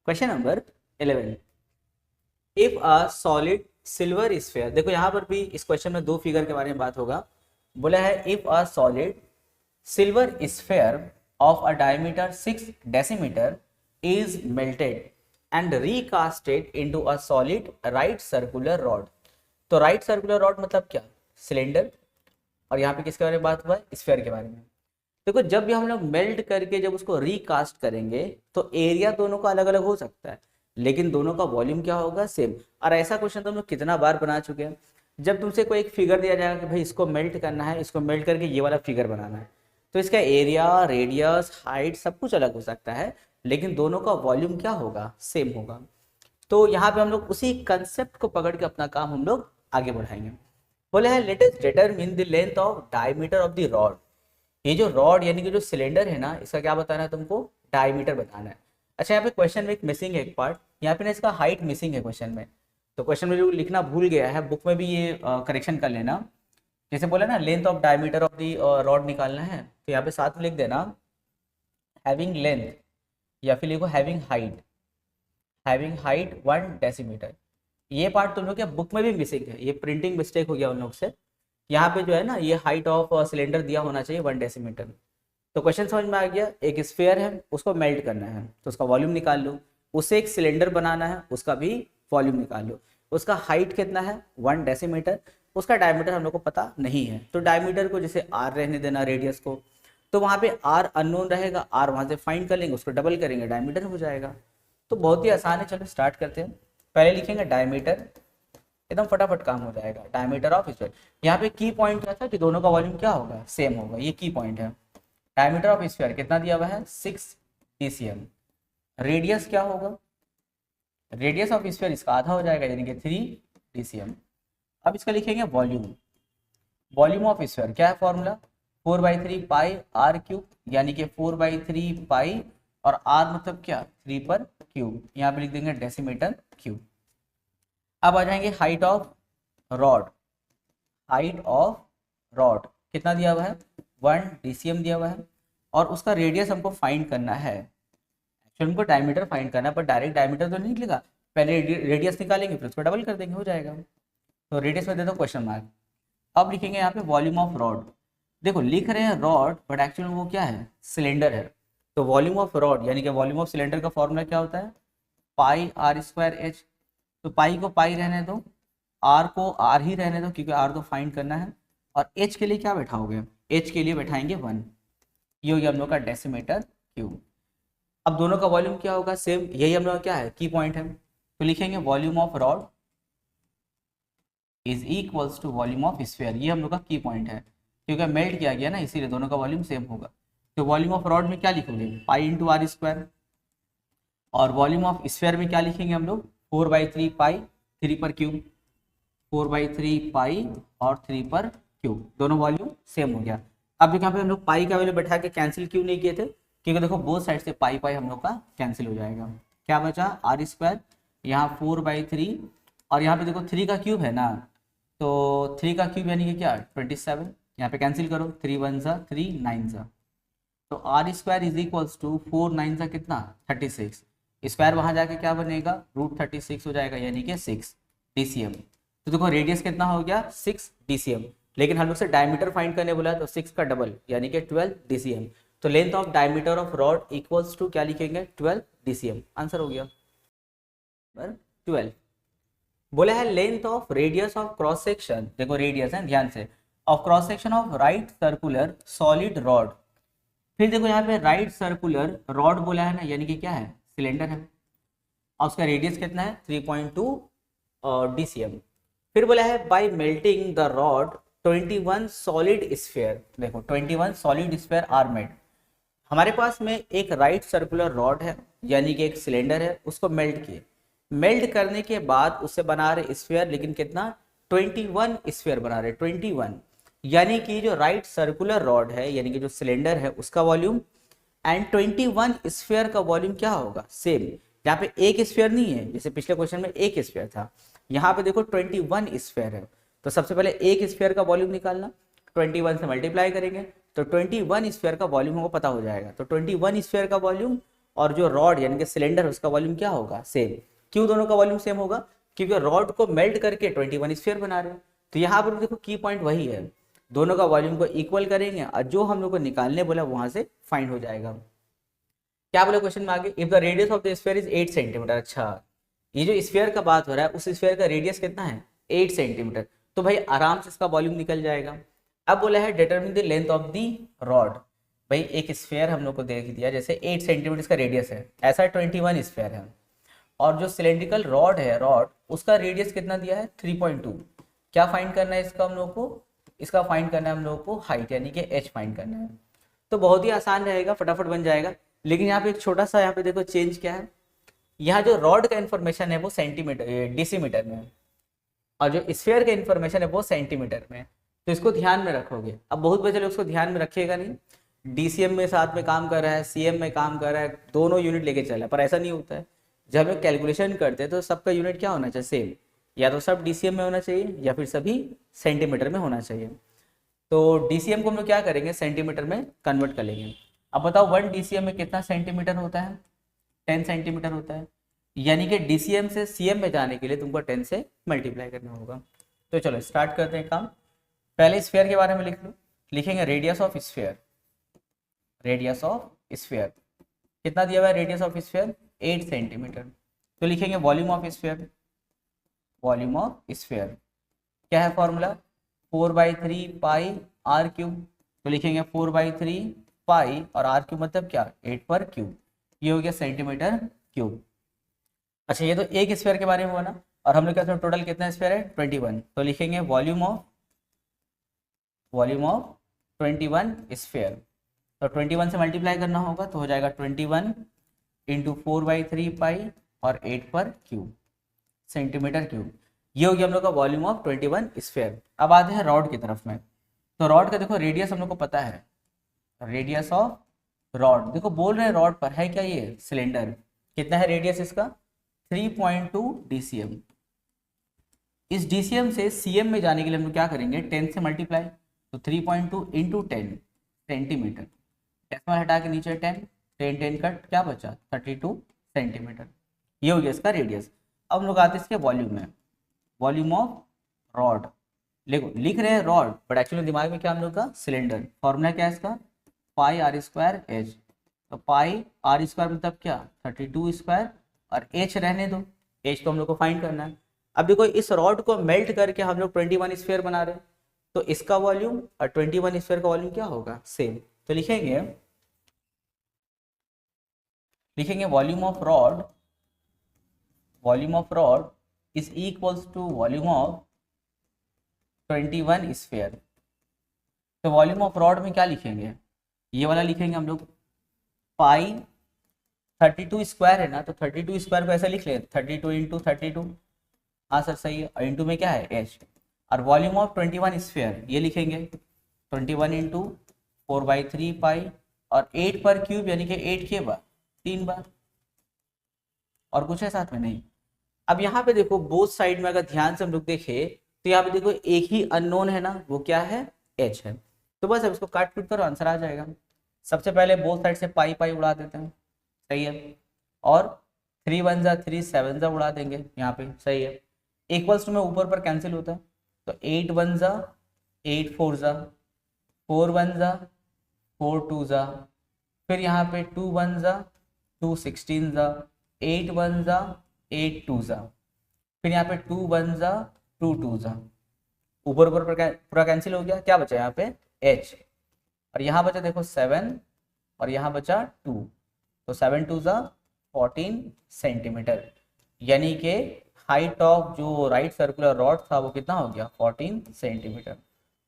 Question number 11, if a solid silver sphere, देखो यहाँ पर भी इस क्वेश्चन में दो फिगर के बारे में बात होगा। बोला है if a solid silver sphere of a diameter 6 decimetre is melted and recasted into a solid right circular rod. तो राइट सर्कुलर रॉड मतलब क्या? सिलेंडर। और यहाँ पे किसके बारे में बात हुआ है? स्फीयर के बारे में। देखो जब भी हम लोग मेल्ट करके जब उसको रिकास्ट करेंगे तो एरिया दोनों का अलग अलग हो सकता है, लेकिन दोनों का वॉल्यूम क्या होगा? सेम। और ऐसा क्वेश्चन तो हम लोग कितना बार बना चुके हैं। जब तुमसे कोई एक फिगर दिया जाएगा कि भाई इसको मेल्ट करना है, इसको मेल्ट करके ये वाला फिगर बनाना है, तो इसका एरिया, रेडियस, हाइट सब कुछ अलग हो सकता है, लेकिन दोनों का वॉल्यूम क्या होगा? सेम होगा। तो यहाँ पे हम लोग उसी कंसेप्ट को पकड़ के अपना काम हम लोग आगे बढ़ाएंगे। बोले है let us determine the length of diameter of the rod. ये जो रॉड यानी कि जो सिलेंडर है ना, इसका क्या बताना है तुमको? डायमीटर बताना है। अच्छा, यहाँ पे क्वेश्चन में एक मिसिंग है एक पार्ट, यहाँ पे ना इसका हाइट मिसिंग है क्वेश्चन में। तो क्वेश्चन में जो लिखना भूल गया है, बुक में भी ये करेक्शन कर लेना। जैसे बोला ना length of diameter of the rod निकालना है, तो यहाँ पे साथ में लिख देना हैविंग लेंथ, या फिर लिखो हैविंग हाइट 1 डेसीमीटर। ये पार्ट तुम लोग के बुक में भी मिसिंग है, ये प्रिंटिंग मिस्टेक हो गया उन लोग से। यहाँ पे जो है ना ये हाइट ऑफ सिलेंडर दिया होना चाहिए 1 डेसीमीटर। तो क्वेश्चन समझ में आ गया। एक स्फीयर है, उसको मेल्ट करना है तो उसका वॉल्यूम निकाल लो। उसे एक सिलेंडर बनाना है, उसका भी वॉल्यूम निकाल लो। उसका हाइट कितना है? 1 डेसीमीटर। उसका डायमीटर हम लोग को पता नहीं है, तो डायमीटर को जैसे आर रहने देना, रेडियस को। तो वहाँ पे आर अननोन रहेगा, आर वहाँ से फाइंड कर लेंगे, उसको डबल करेंगे, डायमीटर हो जाएगा। तो बहुत ही आसान है, चलो स्टार्ट करते हैं। पहले लिखेंगे डायमीटर, एकदम फटाफट काम हो जाएगा। डायमीटर ऑफ स्फीयर, यहाँ पे की पॉइंट क्या था कि दोनों का वॉल्यूम क्या होगा? सेम होगा, ये की पॉइंट है। डायमीटर ऑफ स्फीयर कितना दिया हुआ है? 6 डीसीएम। रेडियस क्या होगा? रेडियस ऑफ स्फीयर इसका आधा हो जाएगा, यानी कि 3 डीसीएम। अब इसका लिखेंगे वॉल्यूम। वॉल्यूम ऑफ स्फीयर क्या है फॉर्मूला? 4/3 पाई आर क्यूब, यानी कि 4/3 पाई, और आर मतलब क्या? 3 पर क्यूब, यहाँ पे लिख देंगे डेसीमीटर क्यूब। अब आ जाएंगे height of rod. Height of rod कितना दिया हुआ है? 1 डीसीएम दिया हुआ है। और उसका रेडियस हमको फाइंड करना है। एक्चुअली हमको डायमीटर फाइंड करना है, पर डायरेक्ट डायमीटर तो नहीं निकलेगा, पहले रेडियस निकालेंगे फिर उसको डबल कर देंगे, हो जाएगा। तो रेडियस में दे दो क्वेश्चन मार्क। अब लिखेंगे यहाँ पे वॉल्यूम ऑफ रॉड। देखो लिख रहे हैं रॉड, बट एक्चुअली वो क्या है? सिलेंडर है। तो वॉल्यूम ऑफ रॉड यानी कि वॉल्यूम ऑफ सिलेंडर का फॉर्मूला क्या होता है? Pi r square h. तो पाई को पाई रहने दो, आर को आर ही रहने दो, क्योंकि आर तो फाइंड करना है। और एच के लिए क्या बैठाओगे? एच के लिए बैठाएंगे 1। ये हो गया हम लोग का डेसीमीटर क्यूब। अब दोनों का वॉल्यूम क्या होगा? सेम। यही हम लोग का क्या है? की पॉइंट है। तो लिखेंगे volume of rod is equals to volume of sphere. ये हम लोग का की पॉइंट है, क्योंकि मेल्ट किया गया ना, इसीलिए दोनों का वॉल्यूम सेम होगा। तो वॉल्यूम ऑफ रॉड में क्या लिखोगे? Pi into r square. और वॉल्यूम ऑफ स्फीयर में क्या लिखेंगे हम लोग? 4/3 पाई, 3 पर क्यूब। 4/3 पाई और 3 पर क्यूब, दोनों वॉल्यूम सेम हो गया। अब यहाँ पे हम लोग पाई का वैल्यू बैठा के कैंसिल क्यों नहीं किए थे? क्योंकि देखो बोथ साइड से पाई पाई हम लोग का कैंसिल हो जाएगा। क्या बचा? आर स्क्वायर, यहाँ 4/3, और यहाँ पे देखो 3 का क्यूब है ना, तो 3 का क्यूब यानी कि क्या? 27। यहाँ पे कैंसिल करो, 3 1 सा 3 9 सा, तो r square is equals to 4 9 सा कितना? 36। स्क्वायर वहां जाके क्या बनेगा? √36 हो जाएगा, यानी कि 6 डीसीएम। तो देखो रेडियस कितना हो गया? 6 डीसीएम। लेकिन हम लोग से डायमीटर फाइंड करने बोला, तो 6 का डबल यानी कि 12 डीसीएम। तो length of diameter of rod equals to क्या लिखेंगे? 12 डीसीएम। आंसर हो गया 12। बोला है length of radius of cross section, देखो रेडियस है ध्यान से, of cross section of right circular solid rod. फिर देखो यहाँ पे राइट सर्कुलर रॉड बोला है ना, यानी कि क्या है? सिलेंडर है। और उसका रेडियस कितना है? 3.2 डीसीएम। फिर बोला है bye melting the rod 21 solid sphere. देखो 21 सॉलिड स्फीयर आर मेड। हमारे पास में एक राइट सर्कुलर रॉड है, यानी कि एक सिलेंडर है, उसको मेल्ट किए। मेल्ट करने के बाद उससे बना रहे स्फीयर, लेकिन कितना? 21 स्फीयर बना रहे, 21। यानी कि जो राइट सर्कुलर रॉड है, यानी कि जो सिलेंडर है, उसका वॉल्यूम एंड 21 स्फीयर का वॉल्यूम क्या होगा? सेम। यहाँ पे एक स्फीयर नहीं है, जैसे पिछले क्वेश्चन में एक स्फीयर था, यहाँ पे देखो 21 स्फीयर है। तो सबसे पहले एक स्फीयर का वॉल्यूम निकालना, 21 से मल्टीप्लाई करेंगे तो 21 स्फीयर का वॉल्यूम हमको पता हो जाएगा। तो 21 स्फीयर का वॉल्यूम और जो रॉड यानी कि सिलेंडर उसका वॉल्यूम क्या होगा, सेम। क्यों दोनों का वॉल्यूम सेम होगा, क्योंकि रॉड को मेल्ट करके 21 स्फीयर बना रहे हैं। तो यहाँ पर देखो की पॉइंट वही है, दोनों का वॉल्यूम को इक्वल करेंगे और जो हम लोग को निकालने बोला वहां से फाइंड हो जाएगा। क्या बोला क्वेश्चन में आगे, if the radius of the sphere is 8 centimetre. अच्छा, ये जो स्फीयर का बात हो रहा है उस स्फीयर का रेडियस कितना है, 8 सेंटीमीटर। तो भाई आराम से इसका वॉल्यूम निकल जाएगा। अब बोला है determine the length of the rod. भाई एक स्फीयर हम लोग को देख दिया, जैसे 8 सेंटीमीटर इसका रेडियस है, ऐसा 21 स्फीयर है, और जो सिलेंड्रिकल रॉड है, रॉड उसका रेडियस कितना दिया है, 3.2। क्या फाइंड करना है इसका हम लोग को, इसका फाइंड करना है हम लोग को हाइट यानी कि एच फाइंड करना है। तो बहुत ही आसान रहेगा, फटाफट बन जाएगा। लेकिन यहाँ पे एक छोटा सा, यहाँ पे देखो चेंज क्या है, यहाँ जो रॉड का इन्फॉर्मेशन है वो सेंटीमीटर डेसीमीटर में है, और जो स्फीयर का इन्फॉर्मेशन है वो सेंटीमीटर में है। तो इसको ध्यान में रखोगे। अब बहुत बच्चे लोग उसको ध्यान में रखिएगा नहीं, डीसीएम में साथ में काम कर रहा है, सीएम में काम कर रहा है, दोनों यूनिट लेके चला है, पर ऐसा नहीं होता है। जब हम लोग कैलकुलेशन करते हैं तो सबका यूनिट क्या होना चाहिए, सेम। या तो सब डीसीएम में होना चाहिए या फिर सभी सेंटीमीटर में होना चाहिए। तो डीसीएम को हम लोग क्या करेंगे, सेंटीमीटर में कन्वर्ट कर लेंगे। अब बताओ 1 डीसीएम में कितना सेंटीमीटर होता है, 10 सेंटीमीटर होता है। यानी कि डीसीएम से सीएम में जाने के लिए तुमको 10 से मल्टीप्लाई करना होगा। तो चलो स्टार्ट करते हैं काम। पहले स्फीयर के बारे में लिख लो, लिखेंगे radius of sphere. Radius of sphere कितना दिया हुआ है, रेडियस ऑफ स्फीयर 8 सेंटीमीटर। तो लिखेंगे volume of sphere. Volume of sphere क्या है फॉर्मूला, 4/3 पाई आर क्यूब। तो लिखेंगे 4/3 पाई, और आर क्यूब मतलब क्या, 8 पर क्यूब। ये हो गया सेंटीमीटर क्यूब। अच्छा, ये तो एक स्फीयर के बारे में हुआ ना, और हम लोग क्या टोटल कितना स्फीयर है, 21। तो लिखेंगे वॉल्यूम ऑफ 21 स्फीयर। तो 21 से मल्टीप्लाई करना होगा तो हो जाएगा 21 इंटू 4/3 पाई और 8 पर क्यूब सेंटीमीटर क्यूब। ये हो गया हम लोग का वॉल्यूम ऑफ 21 स्फीयर। अब आते हैं रॉड की तरफ में। तो रॉड का देखो रेडियस हम लोग को पता है, रेडियस ऑफ रॉड, देखो बोल रहे हैं रॉड पर है क्या, ये सिलेंडर, कितना है रेडियस इसका, 3.2 डीसीएम। इस डीसीएम से सीएम में जाने के लिए हम लोग क्या करेंगे, 10 से मल्टीप्लाई। तो 3.2 इंटू 10 सेंटीमीटर, डेसिमल हटा के नीचे 10, 10 कट, क्या बचा 32 सेंटीमीटर। ये हो गया इसका रेडियस। अब हम लोग आते हैं इसके वॉल्यूम में, वॉल्यूम ऑफ रॉड। लिख रहे हैं रॉड, बट एक्चुअली दिमाग में क्या हम लोग का, सिलेंडर। फॉर्मूला क्या है इसका, पाई आर स्क्वायर एच। तो पाई आर स्क्वायर मतलब क्या, 32 स्क्वायर, और एच रहने दो, एच तो हम लोग को फाइंड करना है। अब देखो इस रॉड को मेल्ट करके हम लोग 21 स्फीयर बना रहे हैं, तो इसका वॉल्यूम और 21 स्फीयर का वॉल्यूम क्या होगा, सेम। तो लिखेंगे volume of rod is equals to volume of 21 sphere. तो वॉल्यूम ऑफ रॉड में क्या लिखेंगे, ये वाला लिखेंगे हम लोग, पाई 32 स्क्वायर है ना, तो 32 स्क्वायर को ऐसा लिख ले, 32 इंटू 32। हाँ सर सही है, और इंटू में क्या है एच। और वॉल्यूम ऑफ 21 स्फीयर ये लिखेंगे 21 इंटू 4/3 पाई, और 8 पर क्यूब यानी कि 8 के बार 3 बार, और कुछ है साथ में नहीं। अब यहाँ पे देखो बोथ साइड में अगर ध्यान से हम लोग देखें तो यहाँ पे देखो एक ही अननोन है ना, वो क्या है, एच है। तो बस अब इसको काट पीट करो, आंसर आ जाएगा। सबसे पहले बोथ साइड से पाई पाई उड़ा देते हैं, सही है, और 3 1 जा 3 7 जा उड़ा देंगे यहाँ पे, सही है। इक्वल्स टू में ऊपर पर कैंसिल होता है, तो 8 1 जा 8 4 जा 4 1 जा 4 2 जा, फिर यहाँ पे 2 1 जा 2 16 जा 8 1 जा 8 2 जा, फिर यहाँ पे 2 1 जा 2 2 जा, ऊपर ऊपर पर पूरा कैंसिल हो गया, क्या बचा यहाँ पे एच, और यहाँ बचा देखो 7 और यहाँ बचा 2, तो 7 2 जा 14 सेंटीमीटर। यानी कि हाइट ऑफ जो राइट सर्कुलर रॉड था वो कितना हो गया, 14 सेंटीमीटर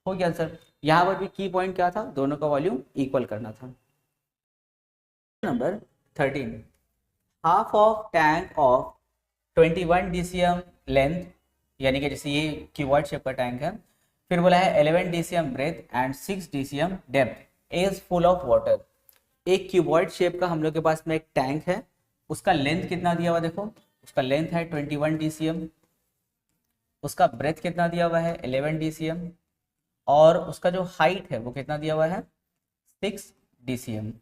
हो गया आंसर। यहाँ पर भी की पॉइंट क्या था, दोनों का वॉल्यूम इक्वल करना था। Number 13, half of tank of 21 DCM length, यानी कि जैसे ये क्यूबॉइड शेप का टैंक है, फिर बोला है 11 dcm breadth and 6 dcm depth is full of water. एक क्यूबॉइड शेप का हम लोग के पास में एक टैंक है, उसका लेंथ कितना दिया हुआ, देखो उसका लेंथ है 21 डीसीएम, उसका ब्रेथ कितना दिया हुआ है 11 डीसीएम, और उसका जो हाइट है वो कितना दिया हुआ है 6 डीसीएम।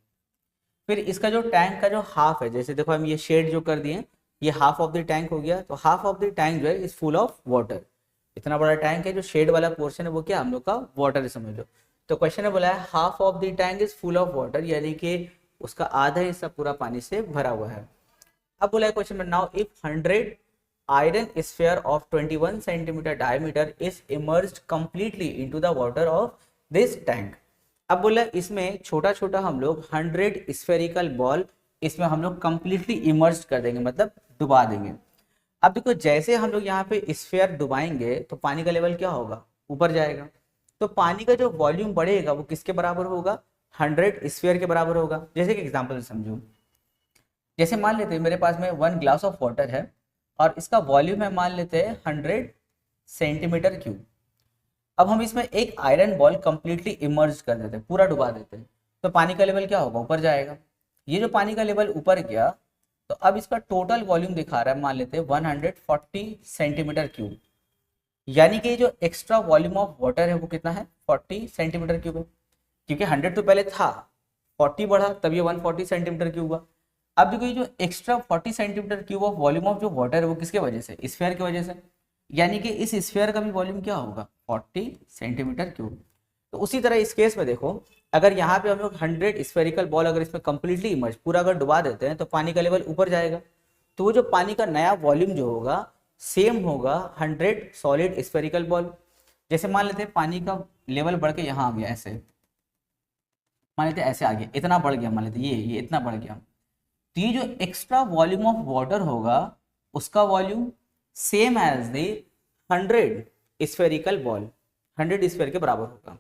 फिर इसका जो टैंक का जो हाफ है, जैसे देखो हम ये शेड जो कर दिए, ये हाफ ऑफ द टैंक हो गया, तो हाफ ऑफ द टैंक जो है इज फुल ऑफ वाटर। इतना बड़ा टैंक है, जो शेड वाला पोर्शन है वो क्या हम लोग का वाटर है, समझ लो। तो क्वेश्चन ने बोला है half of the tank is full of water, यानी कि उसका आधा हिस्सा पूरा पानी से भरा हुआ है। अब बोला है क्वेश्चन में, now if 100 iron sphere of 21 centimeter diameter is immersed completely into the water of this tank। अब बोला इसमें छोटा छोटा हम लोग 100 स्फेरिकल बॉल इसमें हम लोग कंप्लीटली इमर्ज कर देंगे, मतलब डुबा देंगे। अब देखो जैसे हम लोग यहाँ पे स्फेयर डुबाएंगे तो पानी का लेवल क्या होगा, ऊपर जाएगा। तो पानी का जो वॉल्यूम बढ़ेगा वो किसके बराबर होगा, 100 स्फेयर के बराबर होगा। जैसे कि एग्जाम्पल समझो, जैसे मान लेते हैं मेरे पास में 1 ग्लास ऑफ वाटर है और इसका वॉल्यूम है मान लेते हैं 100 सेंटीमीटर क्यूब। अब हम इसमें एक आयरन बॉल कंप्लीटली इमर्ज कर देते हैं, पूरा डुबा देते हैं, तो पानी का लेवल क्या होगा, ऊपर जाएगा। ये जो पानी का लेवल ऊपर गया तो अब इसका टोटल वॉल्यूम दिखा रहा है मान लेते हैं 140 सेंटीमीटर क्यूब, यानी कि जो एक्स्ट्रा वॉल्यूम ऑफ वाटर है वो कितना है, 40 सेंटीमीटर क्यूब है। क्योंकि 100 तो पहले था, 40 बढ़ा तब ये 140 सेंटीमीटर क्यूब हुआ। अब देखो ये जो extra 40 centimetre cube of volume of जो वाटर है वो किसके वजह से, स्फीयर की वजह से, यानी कि इस स्फीयर का भी वॉल्यूम क्या होगा, 40 सेंटीमीटर क्यूब। तो उसी तरह इस केस में देखो, अगर यहाँ पे हम लोग 100 स्फेरिकल बॉल अगर इसमें कंप्लीटली इमर्ज पूरा अगर डुबा देते हैं तो पानी का लेवल ऊपर जाएगा। तो वो जो पानी का नया वॉल्यूम जो होगा सेम होगा 100 सॉलिड स्फेरिकल बॉल। जैसे मान लेते हैं पानी का लेवल बढ़ के यहाँ आ गया, ऐसे मान लेते हैं ऐसे आ गया, इतना बढ़ गया, मान लेते ये इतना बढ़ गया। तो ये जो एक्स्ट्रा वॉल्यूम ऑफ वाटर होगा उसका volume same as the 100 spherical ball, 100 sphere के बराबर होगा।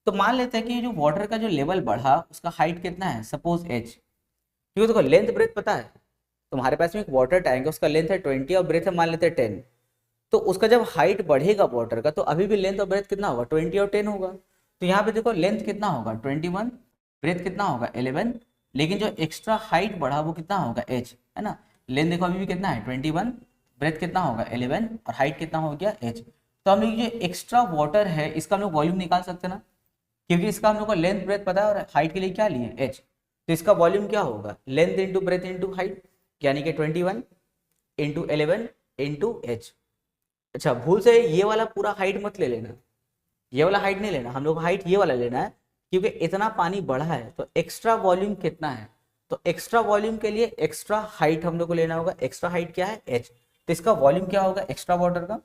तो मान लेते हैं कि जो वाटर का जो लेवल बढ़ा उसका हाइट कितना है, सपोज h, क्योंकि देखो लेंथ ब्रेथ पता है, तुम्हारे पास में एक वाटर टैंक है उसका लेंथ है 20 और ब्रेथ है मान लेते हैं 10। तो उसका जब हाइट बढ़ेगा वाटर का तो अभी भी लेंथ और ब्रेथ कितना होगा, 20 और 10 होगा। तो यहाँ पे देखो लेंथ कितना होगा 21, ब्रेथ कितना होगा 11, लेकिन जो एक्स्ट्रा हाइट बढ़ा वो कितना होगा h, है ना। लेंथ देखो अभी भी कितना है 21, ब्रेथ कितना होगा 11 और हाइट कितना हो गया h। तो हम लोग जो एक्स्ट्रा वाटर है इसका हम लोग वॉल्यूम निकाल सकते हैं ना, क्योंकि इसका हम लोग को लेंथ ब्रेथ पता है और हाइट के लिए क्या लिए h। तो इसका वॉल्यूम क्या होगा, length into breadth into height, यानी कि 21 इंटू 11 इंटू h। अच्छा भूल से ये वाला पूरा हाइट मत ले लेना, ये वाला हाइट नहीं लेना, हम लोग हाइट ये वाला लेना है, क्योंकि इतना पानी बढ़ा है तो एक्स्ट्रा वॉल्यूम कितना है। तो एक्स्ट्रा वॉल्यूम के लिए एक्स्ट्रा हाइट हम लोग को लेना होगा, एक्स्ट्रा हाइट क्या है h। तो इसका वॉल्यूम क्या होगा एक्स्ट्रा वाटर का,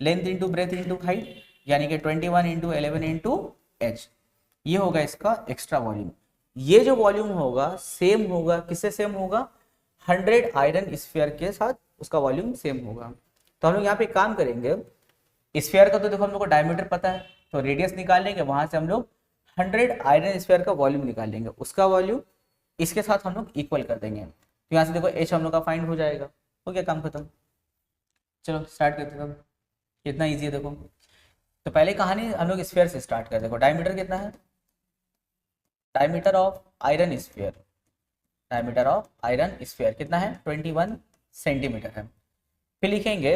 length into breadth into height, यानी कि 21 इंटू 11 इंटू h, ये होगा इसका एक्स्ट्रा वॉल्यूम। ये जो वॉल्यूम होगा सेम होगा, किससे सेम होगा, 100 आयरन स्फीयर के साथ उसका वॉल्यूम सेम होगा। तो हम लोग यहाँ पे काम करेंगे, स्फीयर का तो देखो हम लोग को डायमीटर पता है, तो रेडियस निकाल लेंगे, वहां से हम लोग 100 आयरन स्फीयर का वॉल्यूम निकाल लेंगे, उसका वॉल्यूम इसके साथ हम लोग इक्वल कर देंगे। तो यहाँ से देखो h हम लोग का फाइंड हो जाएगा, हो गया काम खत्म। चलो स्टार्ट करते हैं, कितना ईजी है देखो। तो पहले कहानी हम लोग स्फीयर से स्टार्ट कर, देखो डायमीटर कितना है, diameter of iron sphere, diameter of iron sphere कितना है 21 सेंटीमीटर है। फिर लिखेंगे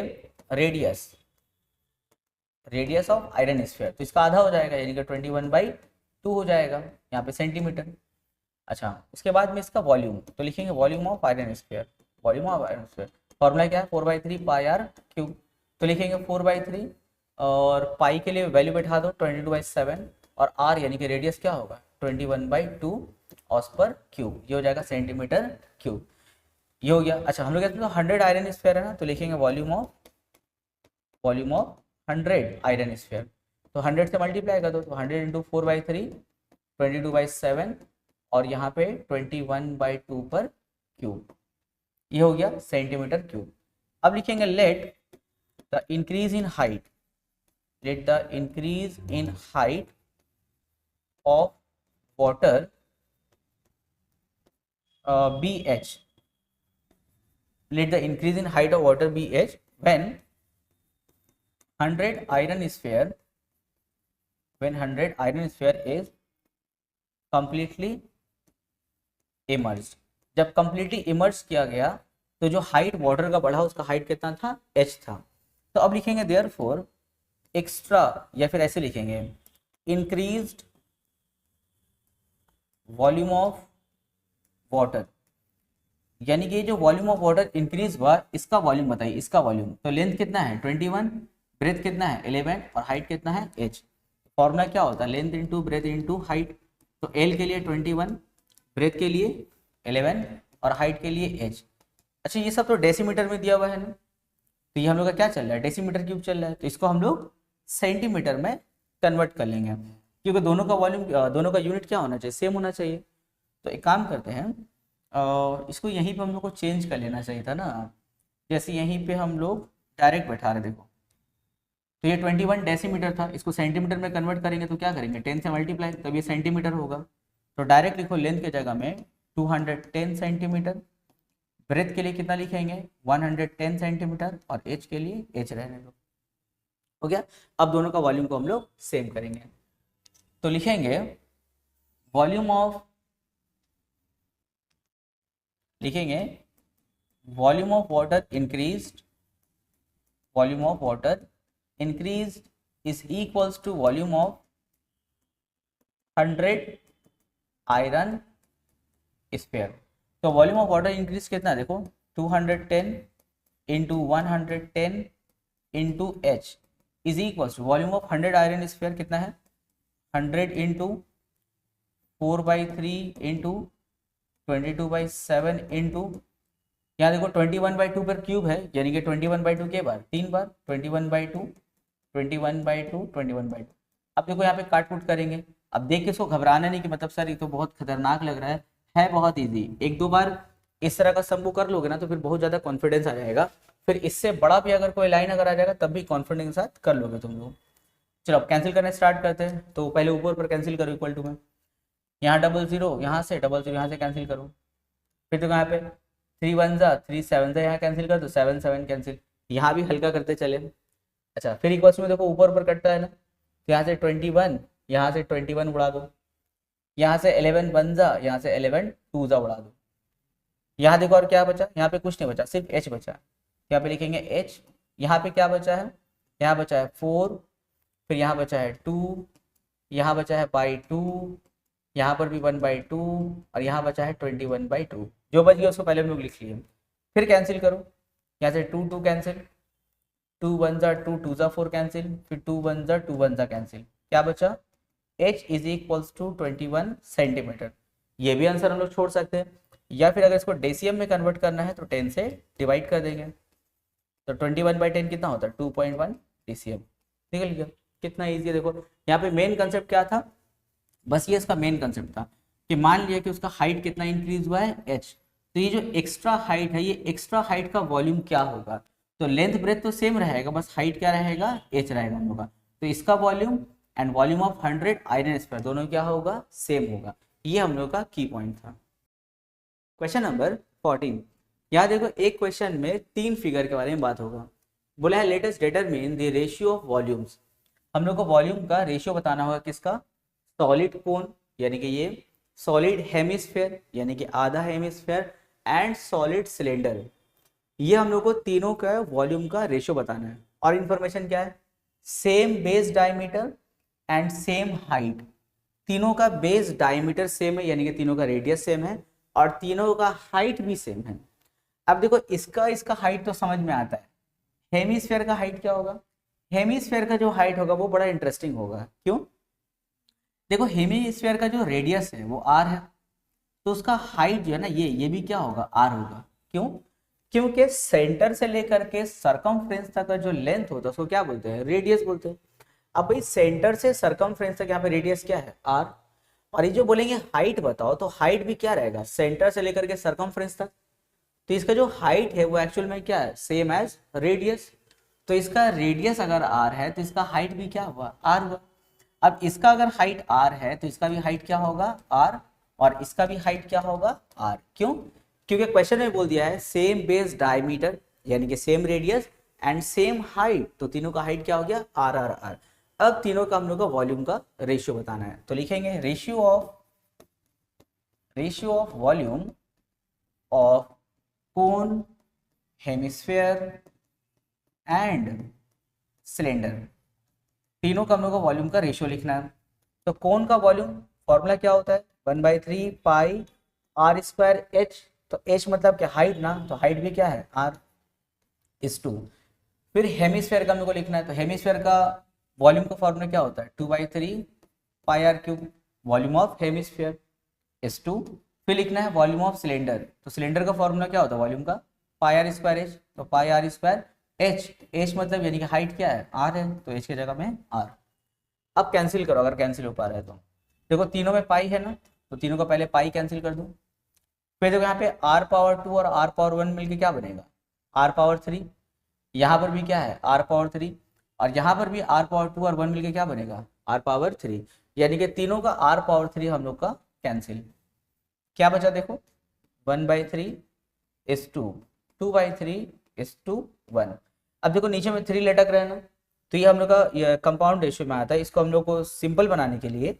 radius, radius of iron sphere, तो इसका आधा हो जाएगा यानी कि 21/2 हो जाएगा यहाँ पे सेंटीमीटर। अच्छा उसके बाद में इसका वॉल्यूम, तो लिखेंगे volume of iron sphere, volume of iron sphere formula क्या है 4/3 पाई आर क्यूब। तो लिखेंगे 4/3 और पाई के लिए वैल्यू बैठा दो 22/7 और आर यानी कि रेडियस क्या होगा 21/2 ऑस पर क्यूब, ये हो जाएगा सेंटीमीटर क्यूब, ये हो गया। अच्छा हम लोग कहते हैं 100 आयरन स्फीयर है ना, तो लिखेंगे वॉल्यूम ऑफ 100 आयरन स्फीयर, तो 100 से मल्टीप्लाई कर दो, तो 100 इंटू 4/3 22/7 और यहाँ पे 21/2 पर क्यूब, ये हो गया सेंटीमीटर क्यूब। अब लिखेंगे let the increase in height, let the increase in height of water be h, let the increase in height of water be h when 100 iron sphere, when 100 iron sphere is completely immersed। जब completely immersed किया गया तो जो height water का बढ़ा उसका height कितना था h था। तो अब लिखेंगे therefore एक्स्ट्रा, या फिर ऐसे लिखेंगे increased वॉल्यूम ऑफ वाटर, यानी कि जो वॉल्यूम ऑफ वाटर इंक्रीज हुआ इसका वॉल्यूम बताइए, इसका वॉल्यूम। तो लेंथ कितना है 21, ब्रेथ कितना है 11 और हाइट कितना है h। फॉर्मूला क्या होता है length into breadth into height. तो l के लिए 21, ब्रेथ के लिए 11 और हाइट के लिए h। अच्छा ये सब तो डेसीमीटर में दिया हुआ है ना, तो ये हम लोग का क्या चल रहा है डेसीमीटर क्यूब चल रहा है, तो इसको हम लोग सेंटीमीटर में कन्वर्ट कर लेंगे, क्योंकि दोनों का वॉल्यूम दोनों का यूनिट क्या होना चाहिए सेम होना चाहिए। तो एक काम करते हैं इसको यहीं पे हम लोग को चेंज कर लेना चाहिए था ना, जैसे यहीं पे हम लोग डायरेक्ट बैठा रहे देखो, तो ये 21 डेसीमीटर था, इसको सेंटीमीटर में कन्वर्ट करेंगे तो क्या करेंगे 10 से मल्टीप्लाई, तब ये सेंटीमीटर होगा। तो डायरेक्ट लिखो लेंथ के जगह में 210 सेंटीमीटर, ब्रेथ के लिए कितना लिखेंगे 110 सेंटीमीटर और एच के लिए एच रहने दो। हो गया। अब दोनों का वॉल्यूम को हम लोग सेम करेंगे, तो लिखेंगे volume of water increased is equals to volume of 100 iron sphere. तो वॉल्यूम ऑफ वाटर इंक्रीज कितना है देखो 210 into 110 into h is equals to volume of 100 iron sphere कितना है 100 इंटू 4/3 इंटू 22/7 इंटू यहाँ देखो 21/2 पर क्यूब है, यानी कि 21/2 के बार 3 बार 21/2 21/2 21/2। अब देखो यहाँ पे काट कुट करेंगे, अब देख के इसको घबराना नहीं कि मतलब सर ये तो बहुत खतरनाक लग रहा है बहुत इजी। एक दो बार इस तरह का सम्बू कर लोगे ना तो फिर बहुत ज़्यादा कॉन्फिडेंस आ जाएगा, फिर इससे बड़ा भी अगर कोई लाइन अगर आ जाएगा तब भी कॉन्फिडेंस के साथ कर लोगे तुम लोग। चलो अब कैंसिल करना स्टार्ट करते हैं, तो पहले ऊपर पर कैंसिल करो इक्वल टू में, यहाँ 00 यहाँ से 00 यहाँ से कैंसिल करो, फिर तो यहाँ पे 3 1 जा 3 7 जा यहाँ कैंसिल कर दो 7 7 कैंसिल, यहाँ भी हल्का करते चले। अच्छा फिर इक्वल्स में देखो ऊपर ऊपर कटता है ना, तो यहाँ से 21 यहाँ से 21 उड़ा दो, यहाँ से 11 1 जा यहाँ से 11 2 जा उड़ा दो। यहाँ देखो और क्या बचा, यहाँ पे कुछ नहीं बचा सिर्फ h बचा, यहाँ पे लिखेंगे h। यहाँ पे क्या बचा है, यहाँ बचा है 4, फिर यहाँ बचा है 2, यहाँ बचा है बाई 2, यहाँ पर भी 1/2 और यहाँ बचा है 21/2, जो बच गया उसको पहले हम लोग लिख लिए। फिर कैंसिल करो, यहाँ से 2 2 कैंसिल, 2 1 जा 2 2 जा 4 कैंसिल, फिर 2 1 जा 2 1 जा कैंसिल, क्या बचा h is equals to 21 centimetre. ये भी आंसर हम लोग छोड़ सकते हैं, या फिर अगर इसको डेसीएम में कन्वर्ट करना है तो 10 से डिवाइड कर देंगे, तो 21/10 कितना होता है 2.1 DCM। निकल गया, कितना ईजी है। देखो यहाँ पे मेन कंसेप्ट क्या था, बस ये इसका मेन कंसेप्ट था कि मान लिया कि उसका हाइट कितना इंक्रीज हुआ है h, तो ये जो एक्स्ट्रा हाइट है ये एक्स्ट्रा हाइट का वॉल्यूम क्या होगा, तो लेंथ ब्रेथ तो सेम रहेगा, बस हाइट क्या रहेगा h रहेगा हम लोग का, तो इसका volume and volume of 100 iron sphere दोनों क्या होगा सेम होगा। ये हम लोग का की पॉइंट था। क्वेश्चन नंबर 14, यहाँ देखो एक क्वेश्चन में 3 फिगर के बारे में बात होगा। बोला है let us determine the ratio of volumes, हम लोग को वॉल्यूम का रेशियो बताना होगा किसका, सॉलिड कोन यानी कि ये, सॉलिड हेमिस्फेयर यानी कि आधा हेमिस्फेयर एंड सॉलिड सिलेंडर, ये हम लोग को तीनों का वॉल्यूम का रेशियो बताना है। और इन्फॉर्मेशन क्या है, same base diameter and same height, तीनों का बेस डायमीटर सेम है यानी कि तीनों का रेडियस सेम है और तीनों का हाइट भी सेम है। अब देखो इसका हाइट तो समझ में आता है, हेमिस्फेयर का हाइट क्या होगा, हेमिस्फेयर का जो हाइट होगा वो बड़ा इंटरेस्टिंग होगा। क्यों, देखो हेमिस्फेयर का जो रेडियस है वो r है, तो उसका हाइट जो है ना ये भी क्या होगा r होगा। क्यों, क्योंकि सेंटर से लेकर के सरकमफ्रेंस तक का जो लेंथ होता है उसको क्या बोलते हैं रेडियस बोलते हैं। अब भाई सेंटर से सरकमफ्रेंस तक यहाँ पे रेडियस क्या है r, और ये जो बोलेंगे हाइट बताओ तो हाइट भी क्या रहेगा सेंटर से लेकर के सरकमफ्रेंस तक, तो इसका जो हाइट है वो एक्चुअल में क्या है सेम एज रेडियस, तो इसका रेडियस अगर r है तो इसका हाइट भी क्या हुआ r हुआ। अब इसका अगर हाइट r है तो इसका भी हाइट क्या होगा r, और इसका भी हाइट क्या होगा r। क्यों, क्योंकि क्वेश्चन में बोल दिया है सेम बेस डायमीटर यानी कि same radius and same height, तो तीनों का हाइट क्या हो गया r r r। अब तीनों का हम लोग का वॉल्यूम का रेशियो बताना है, तो लिखेंगे ratio of volume of cone, hemisphere and cylinder, तीनों का हम लोग का वॉल्यूम का रेशियो लिखना है। तो कोन का वॉल्यूम फॉर्मूला क्या होता है 1/3 पाई आर स्क्वायर एच, तो एच मतलब क्या, हाइट ना, तो हाइट भी क्या है आर इज 2। फिर हेमिस्फेयर का मेरे को लिखना है, तो हेमिस्फेयर का वॉल्यूम का फॉर्मूला क्या होता है, 2/3 pi r cube, volume of hemisphere is 2। फिर लिखना है वॉल्यूम ऑफ सिलेंडर, तो सिलेंडर का फॉर्मूला क्या होता है वॉल्यूम का, पाई आर स्क्वायर एच, तो pi r square h, h मतलब यानी कि हाइट क्या है आर है, तो एच की जगह में आर। अब कैंसिल करो अगर कैंसिल हो पा रहा है तो, देखो तीनों में पाई है ना, तो तीनों का पहले पाई कैंसिल कर दो। फिर देखो यहाँ पे आर पावर 2 और आर पावर 1 मिलके क्या बनेगा, आर पावर 3। यहाँ पर भी क्या है आर पावर 3, और यहाँ पर भी आर पावर 2 और 1 मिलके क्या बनेगा आर पावर 3, यानी कि तीनों का आर पावर 3 हम लोग का कैंसिल। क्या बचा देखो, 1/3 इज 2, 2/3 इज 2, 1। अब देखो नीचे में 3 लटक रहे हैं ना, तो ये हम लोग का कंपाउंड रेशियो में आता है। इसको हम लोग को सिंपल बनाने के लिए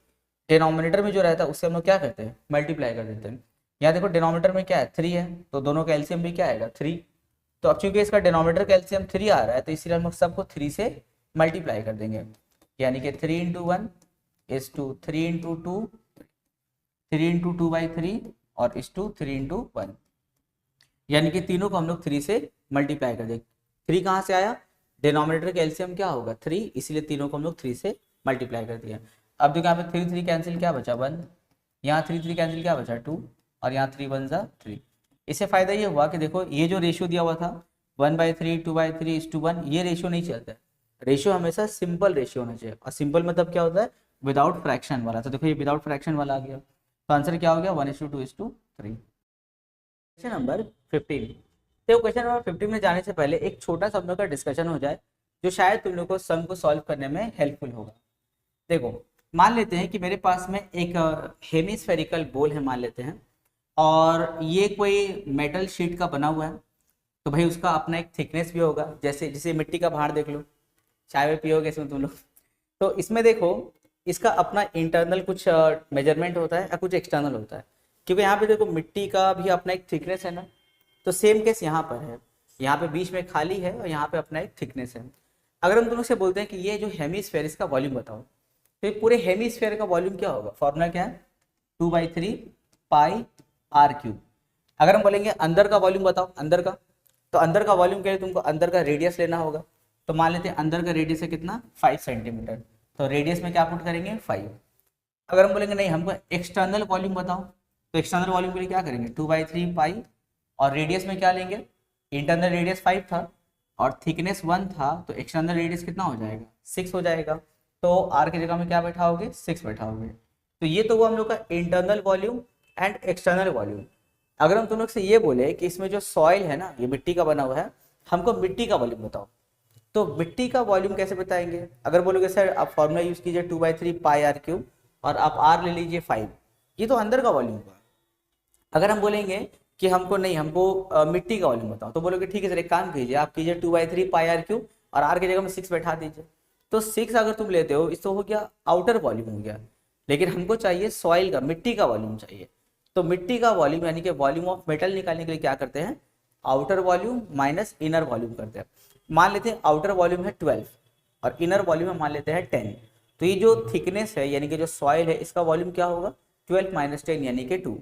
डिनोमिनेटर में जो रहता है उससे हम लोग क्या करते हैं, मल्टीप्लाई कर देते हैं। यहाँ देखो डिनोमिनेटर में क्या है 3 है, तो दोनों का एलसीएम भी क्या आएगा 3। तो अब चूंकि इसका डिनोमिनेटर का एलसीएम 3 आ रहा है, तो इसलिए हम लोग सबको 3 से मल्टीप्लाई कर देंगे, यानी कि 3 × 1 इज 2, 3 × 2 3 × 2/3 और इस 2 3 × 1, यानी कि तीनों को हम लोग 3 से मल्टीप्लाई कर देंगे। 3 कहाँ से आया, डिनोमिनेटर का एलसीएम क्या होगा 3, इसलिए तीनों को हम लोग 3 से मल्टीप्लाई कर दिया। अब देखो यहाँ पे 3 3 कैंसिल क्या बचा 1, यहाँ 3 3 कैंसिल क्या बचा 2, और यहाँ 3 1 ज़ा 3। इससे फायदा ये हुआ कि देखो ये जो रेशियो दिया हुआ था 1/3 2/3 इज टू 1, ये रेशियो नहीं चलता है, रेशियो हमेशा सिंपल रेशियो होना चाहिए। और सिंपल मतलब क्या होता है, विदाउट फ्रैक्शन वाला। तो देखो ये विदाउट फ्रैक्शन वाला आ गया, तो आंसर क्या हो गया 1:2:3। Question number 15। तो क्वेश्चन नंबर 15 में जाने से पहले एक छोटा सा हम लोग का डिस्कशन हो जाए, जो शायद तुम लोग को सम को सॉल्व करने में हेल्पफुल होगा। देखो मान लेते हैं कि मेरे पास में एक हेमिस्फेरिकल बोल है मान लेते हैं, और ये कोई मेटल शीट का बना हुआ है, तो भाई उसका अपना एक थिकनेस भी होगा, जैसे जैसे मिट्टी का भांड देख लो, चाय में पियोगे इसमें तुम लोग, तो इसमें देखो इसका अपना इंटरनल कुछ मेजरमेंट होता है या कुछ एक्सटर्नल होता है, क्योंकि यहाँ पे देखो मिट्टी का भी अपना एक थिकनेस है ना, तो सेम केस यहाँ पर है, यहाँ पे बीच में खाली है और यहाँ पे अपना एक थिकनेस है। अगर हम दोनों से बोलते हैं कि ये जो हेमिस्फेयर इसका वॉल्यूम बताओ, तो ये पूरे हेमिस्फेयर का वॉल्यूम क्या होगा, फॉर्मूला क्या है 2/3 पाई आर क्यूब। अगर हम बोलेंगे अंदर का वॉल्यूम बताओ, अंदर का, तो अंदर का वॉल्यूम के लिए तुमको अंदर का रेडियस लेना होगा, तो मान लेते हैं अंदर का रेडियस है कितना 5 सेंटीमीटर, तो रेडियस में क्या पुट करेंगे 5। अगर हम बोलेंगे नहीं हमको एक्सटर्नल वॉल्यूम बताओ, तो एक्सटर्नल वॉल्यूम के लिए क्या करेंगे 2/3 पाई, और रेडियस में क्या लेंगे, इंटरनल रेडियस 5 था और थिकनेस 1 था, तो एक्सटर्नल रेडियस कितना हो जाएगा 6 हो जाएगा, तो आर की जगह में क्या बैठाओगे 6 बैठाओगे। तो ये तो वो हम लोग का internal volume and external volume. अगर हम तुम लोग से ये बोले कि इसमें जो सॉइल है ना ये मिट्टी का बना हुआ है, हमको मिट्टी का वॉल्यूम बताओ, तो मिट्टी का वॉल्यूम कैसे बताएंगे, अगर बोलोगे सर आप फॉर्मूला यूज कीजिए 2/3 पाई आर क्यूब और आप आर ले लीजिए 5, ये तो अंदर का वॉल्यूम हुआ। अगर हम बोलेंगे कि हमको नहीं हमको मिट्टी का वॉल्यूम बताओ, तो बोलोगे ठीक है सर एक काम कीजिए आप कीजिए 2/3 पाई आर क्यूब और आर की जगह में 6 बैठा दीजिए। तो 6 अगर तुम लेते हो इस तो हो गया आउटर वॉल्यूम हो गया, लेकिन हमको चाहिए सॉइल का मिट्टी का वॉल्यूम चाहिए। तो मिट्टी का वॉल्यूम यानी कि वॉल्यूम ऑफ मेटल निकालने के लिए क्या करते हैं, outer volume minus inner volume करते हैं। मान लेते हैं आउटर वॉल्यूम है 12 और इनर वॉल्यूम है मान लेते हैं 10, तो ये जो थिकनेस है यानी कि जो सॉइल है इसका वॉल्यूम क्या होगा 12 - 10 यानी कि 2।